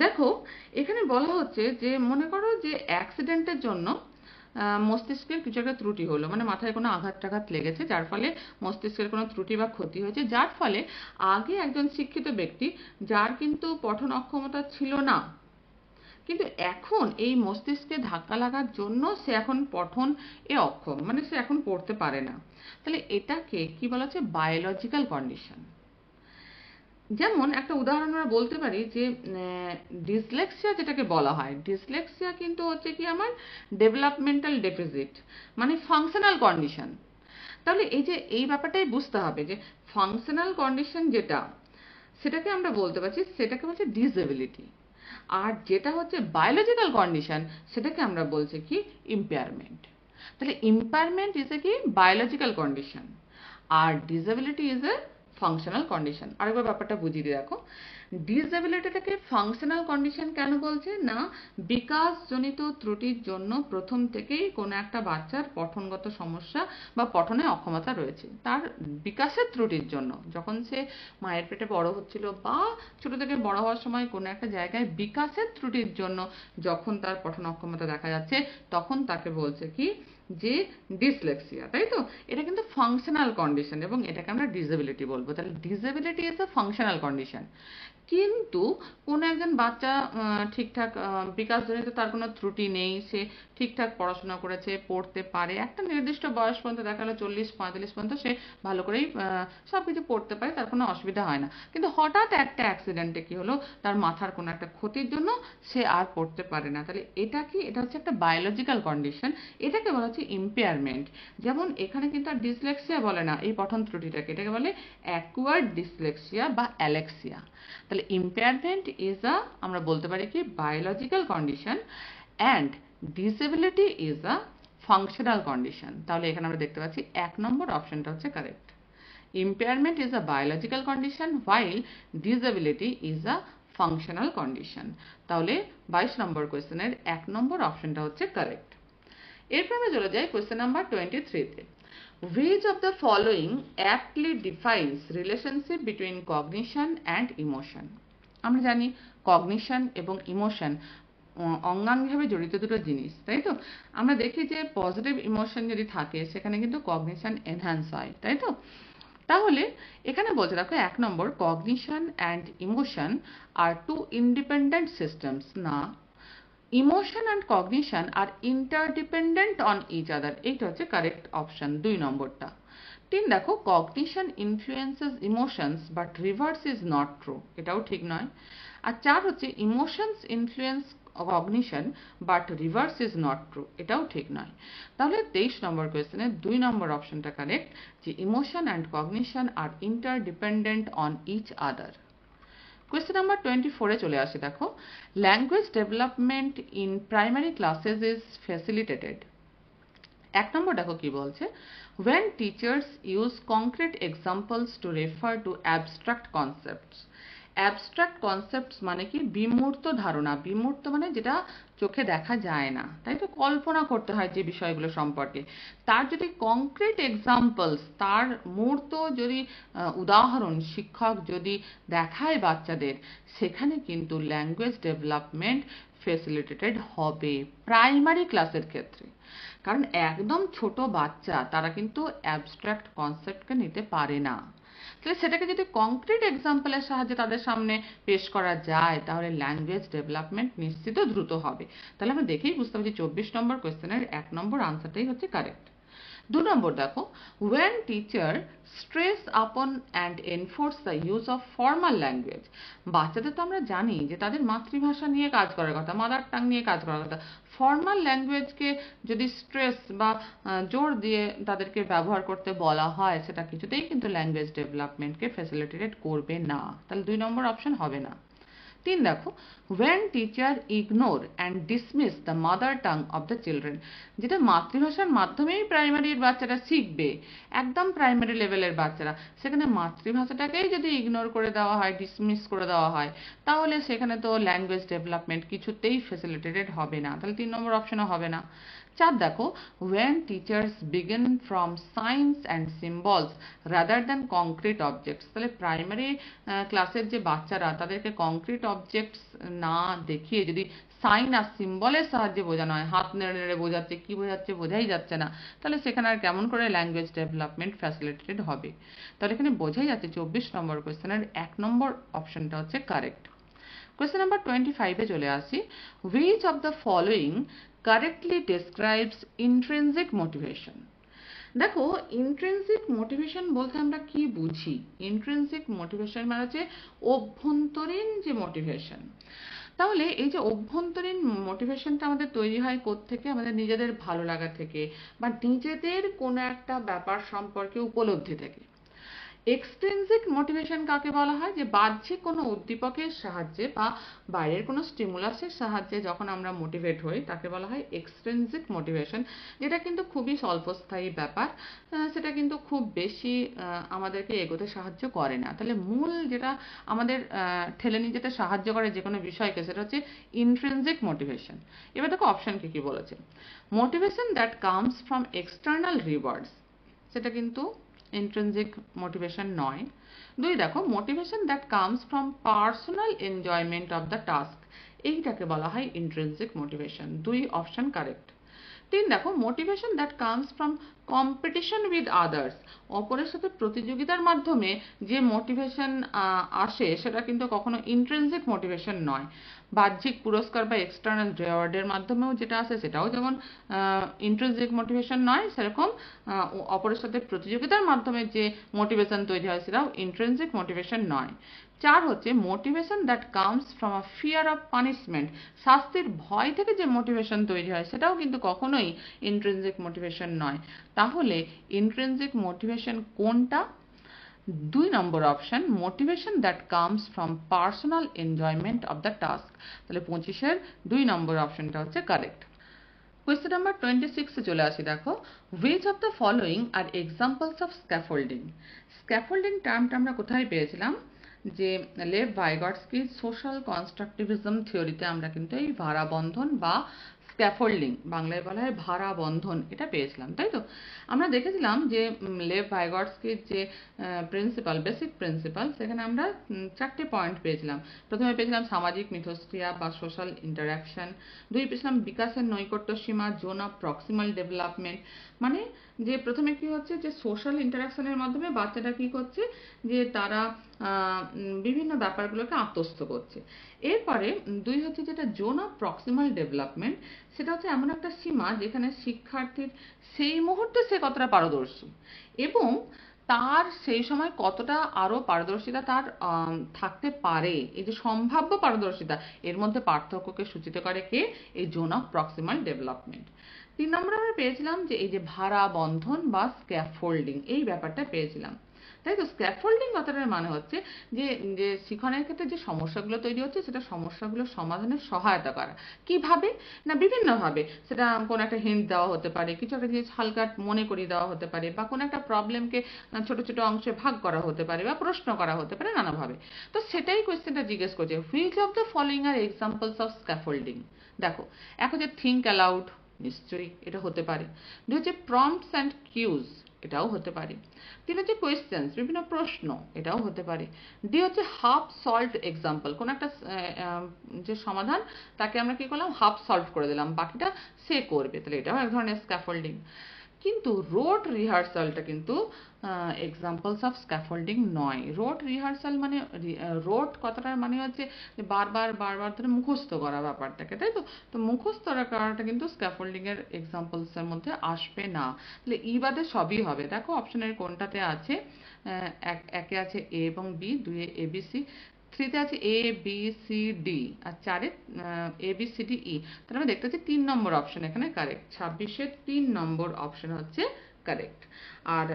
দেখো এখানে বলা হচ্ছে যে মনে করো যে অ্যাক্সিডেন্টের জন্য মস্তিষ্কের কিছু একটা ত্রুটি হলো, মানে মাথায় কোনো আঘাত টাঘাত লেগেছে যার ফলে মস্তিষ্কের কোনো ত্রুটি বা ক্ষতি হয়েছে, যার ফলে আগে একজন শিক্ষিত ব্যক্তি যার কিন্তু পঠন অক্ষমতা ছিল না, কিন্তু এখন এই মস্তিষ্কে ধাক্কা লাগার জন্য সে এখন পঠন অক্ষম, মানে সে এখন পড়তে পারে না। তাহলে এটাকে কি বলা হচ্ছে বায়োলজিক্যাল কন্ডিশন। যেমন একটা উদাহরণ আমরা বলতে পারি যে ডিসলেক্সিয়া যেটাকে বলা হয়, ডিসলেক্সিয়া কিন্তু হচ্ছে কি আমার ডেভেলপমেন্টাল ডেফিসিট মানে ফাংশনাল কন্ডিশন। তাহলে এই যে এই ব্যাপারটাই বুঝতে হবে যে ফাংশনাল কন্ডিশন যেটা সেটাকে আমরা বলতে পারছি সেটাকে বলছে ডিসএবিলিটি, আর যেটা হচ্ছে বায়োলজিক্যাল কন্ডিশন সেটাকে আমরা বলছি কি ইম্পেয়ারমেন্ট। তাহলে ইম্পেয়ারমেন্ট ইজ এ কি বায়োলজিক্যাল কন্ডিশন আর disability is a functional condition. আরেকবার ব্যাপারটা বুঝিয়ে দিয়ে দেখো, ডিসএবিলিটিটাকে ফাংশনাল কন্ডিশন কেন বলছে না, বিকাশজনিত ত্রুটির জন্য প্রথম থেকেই কোনো একটা বাচ্চার পঠনগত সমস্যা বা পঠনে অক্ষমতা রয়েছে, তার বিকাশের ত্রুটির জন্য যখন সে মায়ের পেটে বড় হচ্ছিল বা ছোট থেকে বড় হওয়ার সময় কোনো একটা জায়গায় বিকাশের ত্রুটির জন্য যখন তার পঠন অক্ষমতা দেখা যাচ্ছে, তখন তাকে বলছে কি যে ডিসলেক্সিয়া, তাই তো? এটা কিন্তু ফাংশনাল কন্ডিশন এবং এটাকে আমরা ডিসেবিলিটি বলবো। তাহলে disability is a functional condition. কিন্তু কোনো একজন বাচ্চা ঠিকঠাক বিকাশজনিত তার কোনো ত্রুটি নেই, সে ঠিকঠাক পড়াশোনা করেছে, পড়তে পারে, একটা নির্দিষ্ট বয়স পর্যন্ত দেখা গেলো 40-45 পর্যন্ত সে ভালো করেই সবকিছু পড়তে পারে, তার কোনো অসুবিধা হয় না। কিন্তু হঠাৎ একটা অ্যাক্সিডেন্টে কি হলো, তার মাথার কোনো একটা ক্ষতির জন্য সে আর পড়তে পারে না। তাহলে এটা কি, এটা হচ্ছে একটা বায়োলজিক্যাল কন্ডিশন, এটাকে বলা হচ্ছে ইম্পেয়ারমেন্ট। যেমন এখানে কিন্তু আর ডিসলেক্সিয়া বলে না এই পঠন ত্রুটিটাকে, এটাকে বলে অ্যাকুয়ার্ড ডিসলেক্সিয়া বা অ্যালেক্সিয়া। তাহলে ইম্পেয়ারমেন্ট ইজ আ, আমরা বলতে পারি কি, biological condition and disability is a functional condition. তাহলে এখানে আমরা দেখতে পাচ্ছি 1 নম্বর অপশনটা হচ্ছে correct. Impairment is a biological condition while disability is a functional condition। তাহলে 22 নম্বর কোয়েশ্চেনের 1 নম্বর অপশনটা হচ্ছে কারেক্ট। এরপর আমরা চলে যাই কোয়েশ্চেন নাম্বার 23 তে। Which of the following aptly defines relationship between cognition and emotion? আমরা জানি কগনিশন এবং ইমোশন অঙ্গাঙ্গিভাবে জড়িত দুটো জিনিস, তাই তো? আমরা দেখি যে পজিটিভ ইমোশন যদি থাকে সেখানে কিন্তু কগনিশন এনহ্যান্স হয়, তাই তো? তাহলে এখানে বলছে দেখো 1 number, cognition and emotion are two independent systems. না, emotion and cognition are interdependent on each other, এইটা হচ্ছে কারেক্ট অপশন 2 নম্বরটা। 3 দেখো, cognition influences emotions but reverse is not true, এটাও ঠিক নয়। আর 4 হচ্ছে emotions influence cognition but reverse is not true, এটাও ঠিক নয়। তাহলে 23 নম্বর কোয়েশ্চেনে 2 নম্বর অপশনটা কারেক্ট, যে emotion and cognition are interdependent on each other. Question number 24 এ চলে আসে দেখো, language development in primary classes is facilitated. 1 number দেখো কি বলছে, when teachers use concrete examples to refer to abstract concepts। Abstract concepts মানে কি, বিমূর্ত ধারণা। বিমূর্ত মানে যেটা চোখে দেখা যায় না, তাই তো? কল্পনা করতে হয় যে বিষয়গুলো সম্পর্কে, তার যদি কংক্রিট এক্সাম্পলস, তার মূর্ত যদি উদাহরণ শিক্ষক যদি দেখায় বাচ্চাদের, সেখানে কিন্তু ল্যাঙ্গুয়েজ ডেভেলপমেন্ট ফেসিলিটেটেড হবে প্রাইমারি ক্লাসের ক্ষেত্রে। কারণ একদম ছোট বাচ্চা তারা কিন্তু অ্যাবস্ট্রাক্ট কনসেপ্টকে নিতে পারে না। তাহলে সেটাকে যদি কংক্রিট এক্সাম্পলের সাহায্যে তাদের সামনে পেশ করা যায়, তাহলে ল্যাঙ্গুয়েজ ডেভেলপমেন্ট নিশ্চিত দ্রুত হবে। তাহলে আমরা দেখেই বুঝতে পারছি 24 নম্বর কোয়েশ্চেনের 1 নম্বর আনসারটাই হচ্ছে কারেক্ট। 2 নম্বর দেখো, when teacher stress upon and enforce the use of formal language। বাচ্চাদের তো আমরা জানি যে তাদের মাতৃভাষা নিয়ে কাজ করার কথা, মাদার টাং নিয়ে কাজ করার কথা। ফর্মাল ল্যাঙ্গুয়েজকে যদি স্ট্রেস বা জোর দিয়ে তাদেরকে ব্যবহার করতে বলা হয়, সেটা কিছুতেই কিন্তু ল্যাঙ্গুয়েজ ডেভেলপমেন্টকে ফ্যাসিলিটেট করবে না। তাহলে 2 নম্বর অপশন হবে না। 3 দেখো, when teacher ignore and dismiss the mother tongue of the children। যেটা মাতৃভাষার মাধ্যমেই প্রাইমারির বাচ্চারা শিখবে, একদম প্রাইমারি লেভেলের বাচ্চারা, সেখানে মাতৃভাষাটাকেই যদি ইগনোর করে দেওয়া হয়, ডিসমিস করে দেওয়া হয়, তাহলে সেখানে তো ল্যাঙ্গুয়েজ ডেভেলপমেন্ট কিছুতেই ফ্যাসিলিটেটেড হবে না। তাহলে 3 নম্বর অপশনও হবে না। 4 দেখো, when teachers begin from signs and symbols rather than concrete objects। তাহলে প্রাইমারি ক্লাসের যে বাচ্চারা, তাদেরকে কংক্রিট অবজেক্টস না দেখিয়ে যদি সাইন আর সিম্বলের সাহায্যে বোঝানো হয়, হাত নেড়ে নেড়ে বোঝাচ্ছে, কি বোঝাচ্ছে বোঝাই যাচ্ছে না, তাহলে সেখানে আর কেমন করে ল্যাঙ্গুয়েজ ডেভেলপমেন্ট ফ্যাসিলিটেটেড হবে? তাহলে এখানে বোঝাই যাচ্ছে 24 নম্বর কোয়েশ্চেনের 1 নম্বর অপশনটা হচ্ছে কারেক্ট। কোয়েশ্চেন নাম্বার 25 এ চলে আসি, which of the following correctly describes intrinsic motivation। দেখো, ইন্ট্রিনসিক মোটিভেশন বলতে আমরা কি বুঝি? ইন্ট্রিনসিক মোটিভেশন মানে হচ্ছে অভ্যন্তরীণ যে মোটিভেশন। তাহলে এই যে অভ্যন্তরীণ মোটিভেশনটা আমাদের তৈরি হয় কোত্থেকে? আমাদের নিজেদের ভালো লাগা থেকে বা নিজেদের কোনো একটা ব্যাপার সম্পর্কে উপলব্ধি থেকে। এক্সট্রিনসিক মোটিভেশন কাকে বলা হয়? যে বাহ্যিক কোনো উদ্দীপকের সাহায্যে বা বাইরের কোনো স্টিমুলাসের সাহায্যে যখন আমরা মোটিভেট হই তাকে বলা হয় এক্সট্রিনসিক মোটিভেশন, যেটা কিন্তু খুবই স্বল্পস্থায়ী ব্যাপার। সেটা কিন্তু খুব বেশি আমাদেরকে এগোতে সাহায্য করে না। তাহলে মূল যেটা আমাদের ঠেলে নিয়ে যেতে সাহায্য করে যে কোনো বিষয়কে, সেটা হচ্ছে ইন্ট্রিনসিক মোটিভেশন। এবার দেখো অপশন কি কি বলেছে। Motivation that comes from external rewards, সেটা কিন্তু ইন্ট্রিনসিক মোটিভেশন নয়। দুই দেখো, motivation that comes from personal enjoyment of the task, এইটাকে বলা হয় ইন্ট্রিনসিক মোটিভেশন। দুই অপশন কারেক্ট। তিন দেখো, motivation that comes from competition with others, অপরের সাথে প্রতিযোগিতার মাধ্যমে যে মোটিভেশন আসে সেটা কিন্তু কখনো ইন্ট্রিনসিক মোটিভেশন নয়। বাহ্যিক পুরস্কার বা এক্সটার্নাল রিওয়ার্ডের মাধ্যমেও যেটা আসে সেটাও যেমন ইন্ট্রিনসিক মোটিভেশন নয়, সেরকম অপরের সাথে প্রতিযোগিতার মাধ্যমে যে মোটিভেশন তৈরি হয় সেটাও ইন্ট্রিনসিক মোটিভেশন নয়। চার হচ্ছে motivation that comes from a fear of punishment, শাস্তির ভয় থেকে যে মোটিভেশন তৈরি হয় সেটাও কিন্তু কখনোই ইন্ট্রিনসিক মোটিভেশন নয়। তাহলে ইন্ট্রিনসিক মোটিভেশন কোনটা? দুই number option, motivation that comes from personal enjoyment of the task. তাহলে 25-এর দুই নম্বর অপশনটা হচ্ছে কারেক্ট। কোয়েশ্চেন নাম্বার 26-এ চলে আসি। দেখো, which of the following are examples of scaffolding? Scaffolding টার্মটা আমরা কোথায় পেয়েছিলাম? যে লেভ ভাইগটস্কির সোশ্যাল কনস্ট্রাকটিভিজম থিওরিতে আমরা কিন্তু এই ভারাবন্ধন বা স্ক্যাফোল্ডিং, বাংলায় বলা হয় ভারাবন্ধন, এটা পেয়েছিলাম, তাই তো? আমরা দেখেছিলাম যে লেভ ভাইগটস্কির যে প্রিন্সিপাল, বেসিক প্রিন্সিপাল, সেখানে আমরা চারটে পয়েন্ট পেয়েছিলাম। প্রথমে পেয়েছিলাম সামাজিক মিথস্ক্রিয়া বা সোশ্যাল ইন্টারাকশন। দুই পেয়েছিলাম বিকাশের নৈকট্য সীমা, জোন অফ প্রক্সিমাল ডেভেলপমেন্ট, মানে যে প্রথমে কি হচ্ছে যে সোশ্যাল ইন্টারাকশনের মাধ্যমে বাচ্চাটা কি করছে, যে তারা বিভিন্ন ব্যাপারগুলোকে আত্মস্থ করছে। এরপরে দুই হচ্ছে যেটা জোন অফ প্রক্সিমাল ডেভেলপমেন্ট, সেটা হচ্ছে এমন একটা সীমা যেখানে শিক্ষার্থীর সেই মুহূর্তে সে কতটা পারদর্শী এবং তার সেই সময় কতটা আরো পারদর্শিতা তার থাকতে পারে, এই যে সম্ভাব্য পারদর্শিতা, এর মধ্যে পার্থক্যকে সূচিত করে কে? এই জোন অফ প্রক্সিমাল ডেভেলপমেন্ট। তিন নম্বরে আমরা পেয়েছিলাম যে এই যে ভারা বন্ধন বা স্ক্যাফোল্ডিং, এই ব্যাপারটা পেয়েছিলাম, তাই তো? স্ক্যাফোল্ডিং কথাটার মানে হচ্ছে যে যে শিখনের ক্ষেত্রে যে সমস্যাগুলো তৈরি হচ্ছে সেটা সমস্যাগুলো সমাধানে সহায়তা করা। কিভাবে? না বিভিন্নভাবে। সেটা কোনো একটা হিন্ট দেওয়া হতে পারে, কিছু একটা জিনিস হালকা মনে করিয়ে দেওয়া হতে পারে, বা কোনো একটা প্রবলেমকে ছোট ছোট অংশে ভাগ করা হতে পারে, বা প্রশ্ন করা হতে পারে নানাভাবে। তো সেটাই কোয়েশ্চেনটা জিজ্ঞেস করছে, which of the following are examples of scaffolding. দেখো, এক হচ্ছে থিঙ্ক অ্যালাউড, নিশ্চয়ই এটা হতে পারে। দুই হচ্ছে প্রম্পটস অ্যান্ড কিউজ, এটাও হতে পারে। তিন হচ্ছে কোয়েশ্চেন্স, বিভিন্ন প্রশ্ন, এটাও হতে পারে। ডি হচ্ছে হাফ সলভড এক্সাম্পল, কোন একটা যে সমাধান তাকে আমরা কি করলাম, হাফ সলভ করে দিলাম, বাকিটা সে করবে, তাহলে এটাও এক ধরনের স্ক্যাফোল্ডিং। কিন্তু রোড রিহার্সালটা কিন্তু এক্সাম্পলস অফ স্ক্যাফোল্ডিং নয়। রোড রিহার্সাল মানে রোড কথাটার মানে হচ্ছে যে বারবার বারবার ধরে মুখস্থ করা ব্যাপারটাকে, তাই তো? তো মুখস্থ করাটা কিন্তু স্ক্যাফোল্ডিং এর এক্সাম্পলস এর মধ্যে আসবে না। তাহলে ই বাদে সবই হবে। দেখো অপশনের কোনটাতে আছে, একে আছে এ এবং বি, দুয়ে এ বি সি, থ্রিতে আছে এ বি সি ডি, আর চারে A B C D E. তাহলে আমরা দেখতে পাচ্ছি 3 নম্বর অপশন এখানে কারেক্ট। 26-এর 3 নম্বর অপশন হচ্ছে কারেক্ট। আর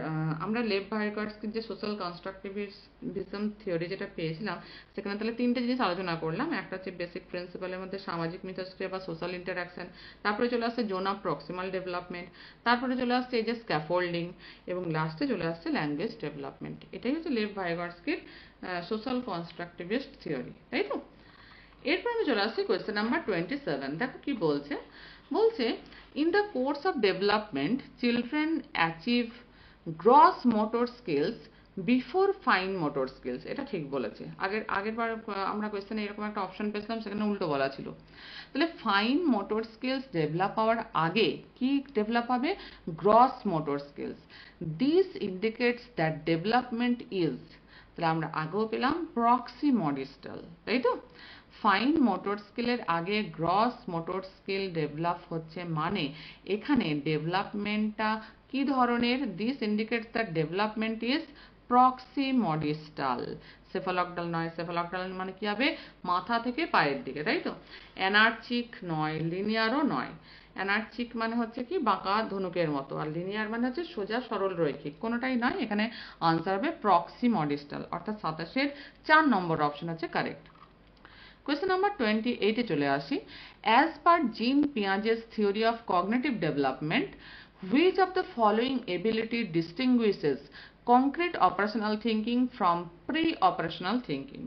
আমরা লেভ ভাইগটস্কির যে সোশ্যাল কনস্ট্রাকটিভিজম থিওরি যেটা পেয়েছিলাম, সেখানে তাহলে তিনটে জিনিস আলোচনা করলাম। একটা হচ্ছে বেসিক প্রিন্সিপালের মধ্যে সামাজিক মিথস্ক্রিয়া বা সোশ্যাল ইন্টারাকশন, তারপরে চলে আসছে জোন অফ প্রক্সিমাল ডেভেলপমেন্ট, তারপরে চলে আসছে এই যে স্ক্যাফোল্ডিং, এবং লাস্টে চলে আসছে ল্যাঙ্গুয়েজ ডেভেলপমেন্ট। এটাই হচ্ছে লেভ ভাইগটস্কির সোশ্যাল কনস্ট্রাকটিভিস্ট থিওরি, তাই তো? এরপর আমি চলে আসছি কোয়েশ্চেন নাম্বার 27। দেখো কি বলছে। বলছে, in the course of development children achieve gross motor skills before fine motor skills. এটা ঠিক বলেছে। আগের বার আমরা কোয়েশ্চেনে এরকম একটা অপশন পেয়েছিলাম, সেখানে উল্টো বলা ছিল। তাহলে ফাইন মোটর স্কিলস ডেভেলপ হওয়ার আগে কি ডেভেলপ হবে? Gross motor skills. This indicates that development is, তাহলে আমরা আগেও পেলাম প্রক্সিমডিস্টাল, তাই তো? ফাইন মোটর স্কিলের আগে গ্রস মোটর স্কিল ডেভেলপ হচ্ছে, মানে এখানে ডেভেলপমেন্টটা কি ধরনের? This indicates that development is proximodistal, cephalocaudal নয়। সেফালকডাল মানে কি হবে? মাথা থেকে পায়ের দিকে, তাই তো? অ্যানার্চিক নয়, লিনিয়ারও নয়। অ্যানার্চিক মানে হচ্ছে কি বাঁকা ধনুকের মতো, আর লিনিয়ার মানে হচ্ছে সোজা সরল রৈখিক, কোনোটাই নয়। এখানে আনসার হবে প্রক্সি মডিস্টাল, অর্থাৎ 27-এর 4 নম্বর অপশন হচ্ছে কারেক্ট। কোয়েশ্চেন নাম্বার 28-এ চলে আসি। As per Jean Piaget's theory of cognitive development, which of the following ability distinguishes concrete operational thinking from pre-operational thinking?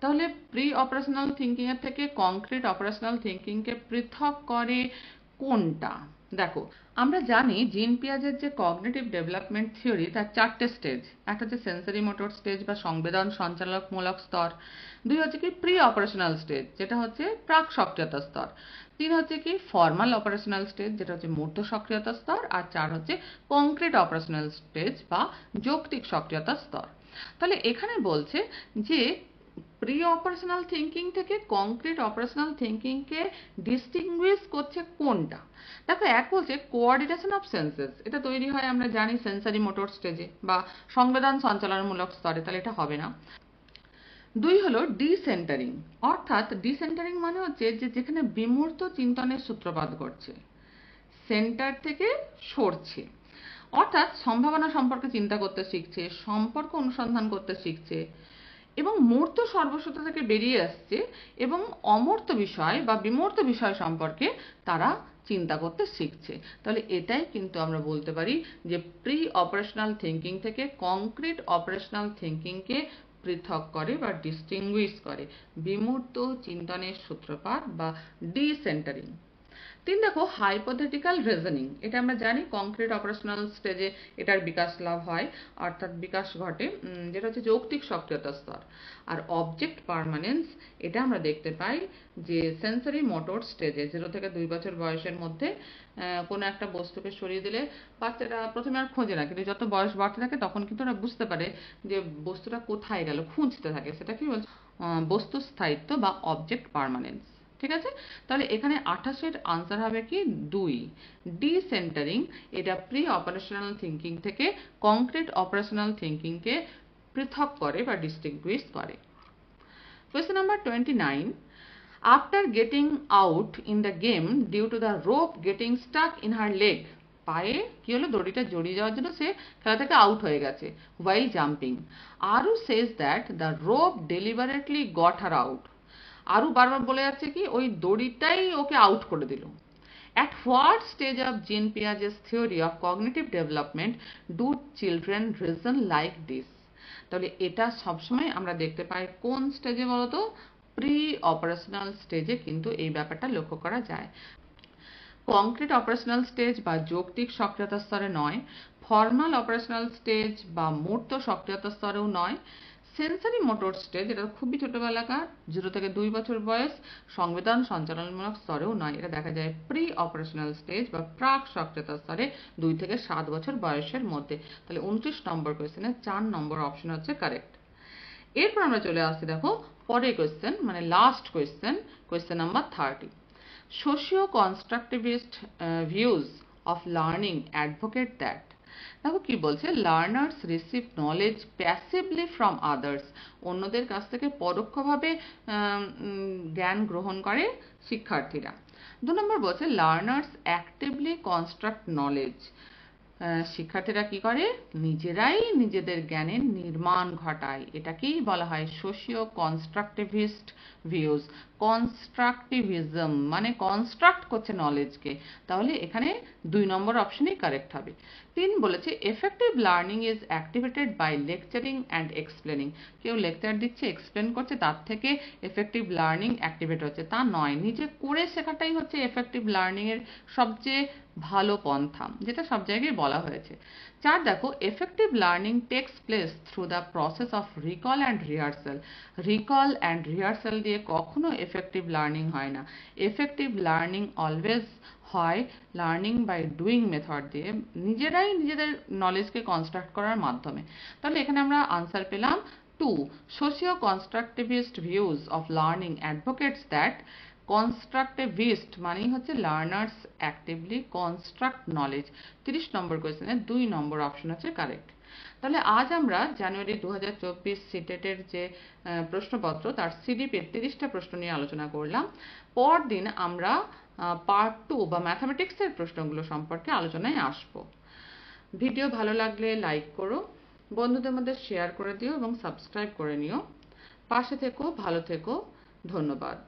তাহলে প্রি অপারেশনাল থিঙ্কিং এর থেকে কংক্রিট অপারেশনাল থিঙ্কিংকে পৃথক করে কোনটা? দেখো, আমরা জানি জিন পিয়াজের যে কগনিটিভ ডেভেলপমেন্ট থিওরি তার 4টে স্টেজ। একটা হচ্ছে সেন্সরি মোটর স্টেজ বা সংবেদন সঞ্চালকমূলক স্তর, 2 হচ্ছে কি প্রি অপারেশনাল স্টেজ যেটা হচ্ছে প্রাক সক্রিয়তা স্তর, 3 হচ্ছে কি ফর্মাল অপারেশনাল স্টেজ যেটা হচ্ছে মূর্ত সক্রিয়তা স্তর, আর 4 হচ্ছে কংক্রিট অপারেশনাল স্টেজ বা যৌক্তিক সক্রিয়তা স্তর। তাহলে এখানে বলছে যে প্রি অপারেশনাল থিঙ্কিং থেকে কংক্রিট অপারেশনাল থিঙ্কিংকে ডিস্টিংগুইশ করছে কোনটা? দেখো, এক বলছে কোঅর্ডিনেশন অফ সেন্সেস, এটা তৈরি হয় আমরা জানি সেন্সারি মোটর স্টেজে বা সংবেদন সঞ্চালনমূলক স্তরে, তাহলে এটা হবে না। 2 হলো ডিসেন্টারিং, অর্থাৎ ডিসেন্টারিং মানে হচ্ছে যে যেখানে বিমূর্ত চিন্তনের সূত্রপাত ঘটছে, সেন্টার থেকে সরছে, অর্থাৎ সম্ভাবনা সম্পর্কে চিন্তা করতে শিখছে, সম্পর্ক অনুসন্ধান করতে শিখছে এবং মূর্ত সর্বস্বতা থেকে বেরিয়ে আসছে এবং অমূর্ত বিষয় বা বিমূর্ত বিষয় সম্পর্কে তারা চিন্তা করতে শিখছে। তাহলে এটাই কিন্তু আমরা বলতে পারি যে প্রি অপারেশনাল থিঙ্কিং থেকে কংক্রিট অপারেশনাল থিঙ্কিংকে পৃথক করে বা ডিস্টিংগুইশ করে, বিমূর্ত চিন্তনের সূত্রপাত বা ডিসেন্টারিং। 3 দেখো হাইপোথেটিক্যাল রিজনিং, এটা আমরা জানি কংক্রিট অপারেশনাল স্টেজে এটার বিকাশ লাভ হয়, অর্থাৎ বিকাশ ঘটে, যেটা হচ্ছে যৌক্তিক সক্রিয়তা স্তর। আর অবজেক্ট পার্মানেন্স, এটা আমরা দেখতে পাই যে সেন্সরি মোটর স্টেজে 0 থেকে 2 বছর বয়সের মধ্যে কোনো একটা বস্তুকে সরিয়ে দিলে বাচ্চারা প্রথমে আর খোঁজে না, কিন্তু যত বয়স বাড়তে থাকে তখন কিন্তু ওরা বুঝতে পারে যে বস্তুটা কোথায় গেল, খুঁজতে থাকে। সেটা কি বলছে? বস্তু স্থায়িত্ব বা অবজেক্ট পার্মানেন্স। ঠিক আছে, তাহলে এখানে 28-এর আনসার হবে কি 2। ডিসেন্টারিং এটা প্রি অপারেশনাল থিঙ্কিং থেকে কংক্রিট অপারেশনাল থিঙ্কিংকে পৃথক করে বা ডিস্টিংগুইশ করে। Question number 29, after getting out in the game due to the rope getting stuck in her leg, পায়ে কি হলো, দড়িটা জড়িয়ে যাওয়ার জন্য সে খেলা থেকে আউট হয়ে গেছে while jumping, Aru says that the rope deliberately got her out, আরু বারবার বলে যাচ্ছে কি ওই দড়িটাই ওকে আউট করে দিল। At what stage of Jean Piaget's theory of cognitive development do children reason like this? তাহলে এটা সবসময় আমরা দেখতে পাই কোন স্টেজে বলতো? প্রি অপারেশনাল স্টেজে কিন্তু এই ব্যাপারটা লক্ষ্য করা যায়। কংক্রিট অপারেশনাল স্টেজ বা যৌক্তিক সক্রিয়তা স্তরে নয়, ফর্মাল অপারেশনাল স্টেজ বা মূর্ত সক্রিয়তা স্তরেও নয়, সেন্সরি মোটর স্টেজ এটা খুবই ছোটবেলাকার 0 থেকে 2 বছর বয়স, সংবেদন সঞ্চালনমূলক স্তরেও নয়, এটা দেখা যায় প্রি অপারেশনাল স্টেজ বা প্রাক সক্রিয়তা স্তরে 2 থেকে 7 বছর বয়সের মধ্যে। তাহলে 29 নম্বর কোয়েশ্চেনে 4 নম্বর অপশন হচ্ছে কারেক্ট। এরপর আমরা চলে আসছি দেখো পরের কোয়েশ্চেন, মানে last question, question number 30। Socio-constructivist views of learning advocate that, দেখো কি বলছে, learners receive knowledge passively from others, অন্যদের কাছ থেকে পরোক্ষভাবে জ্ঞান গ্রহণ করে শিক্ষার্থীরা। 2 নম্বর বলছে লার্নার্স অ্যাক্টিভলি কনস্ট্রাক্ট নলেজ, শিক্ষার্থীরা কি করে, নিজেরাই নিজেদের জ্ঞানের নির্মাণ ঘটায়, এটাকেই বলা হয় সোশিও কনস্ট্রাকটিভিস্ট ভিউজ। কনস্ট্রাকটিভিজম মানে কনস্ট্রাক্ট করছে নলেজকে, তাহলে এখানে 2 নম্বর অপশনই কারেক্ট হবে। 3 বলেছে effective learning is activated by lecturing and explaining, কেউ লেকচার দিচ্ছে এক্সপ্লেন করছে তার থেকে এফেক্টিভ লার্নিং অ্যাক্টিভেট হচ্ছে, তা নয়, নিজে করে শেখাটাই হচ্ছে এফেক্টিভ লার্নিং এর সবচেয়ে ভালো পন্থা, যেটা সব জায়গায় বলা হয়েছে। 4 দেখো effective learning takes place through the process of recall and rehearsal, recall and rehearsal দিয়ে কখনো এফেক্টিভ লার্নিং হয় না, এফেক্টিভ লার্নিং অলওয়েজ হয় লার্নিং বাই ডুইং মেথড দিয়ে, নিজেরাই নিজেদের নলেজকে কনস্ট্রাক্ট করার মাধ্যমে। তাহলে এখানে আমরা আনসার পেলাম 2। Socio-constructivist views of learning advocates that, constructivist মানেই হচ্ছে লার্নার্স অ্যাক্টিভলি কনস্ট্রাক্ট নলেজ। 30 নম্বর কোয়েশ্চেনে 2 নম্বর অপশন হচ্ছে কারেক্ট। তাহলে আজ আমরা জানুয়ারি 2024 সিটেটের যে প্রশ্নপত্র তার সিডিপির 30টা প্রশ্ন নিয়ে আলোচনা করলাম। পরদিন আমরা পার্ট 2 বা ম্যাথামেটিক্সের প্রশ্নগুলো সম্পর্কে আলোচনায় আসবো। ভিডিও ভালো লাগলে লাইক করো, বন্ধুদের মধ্যে শেয়ার করে দিও এবং সাবস্ক্রাইব করে নিও। পাশে থেকো, ভালো থেকো। ধন্যবাদ।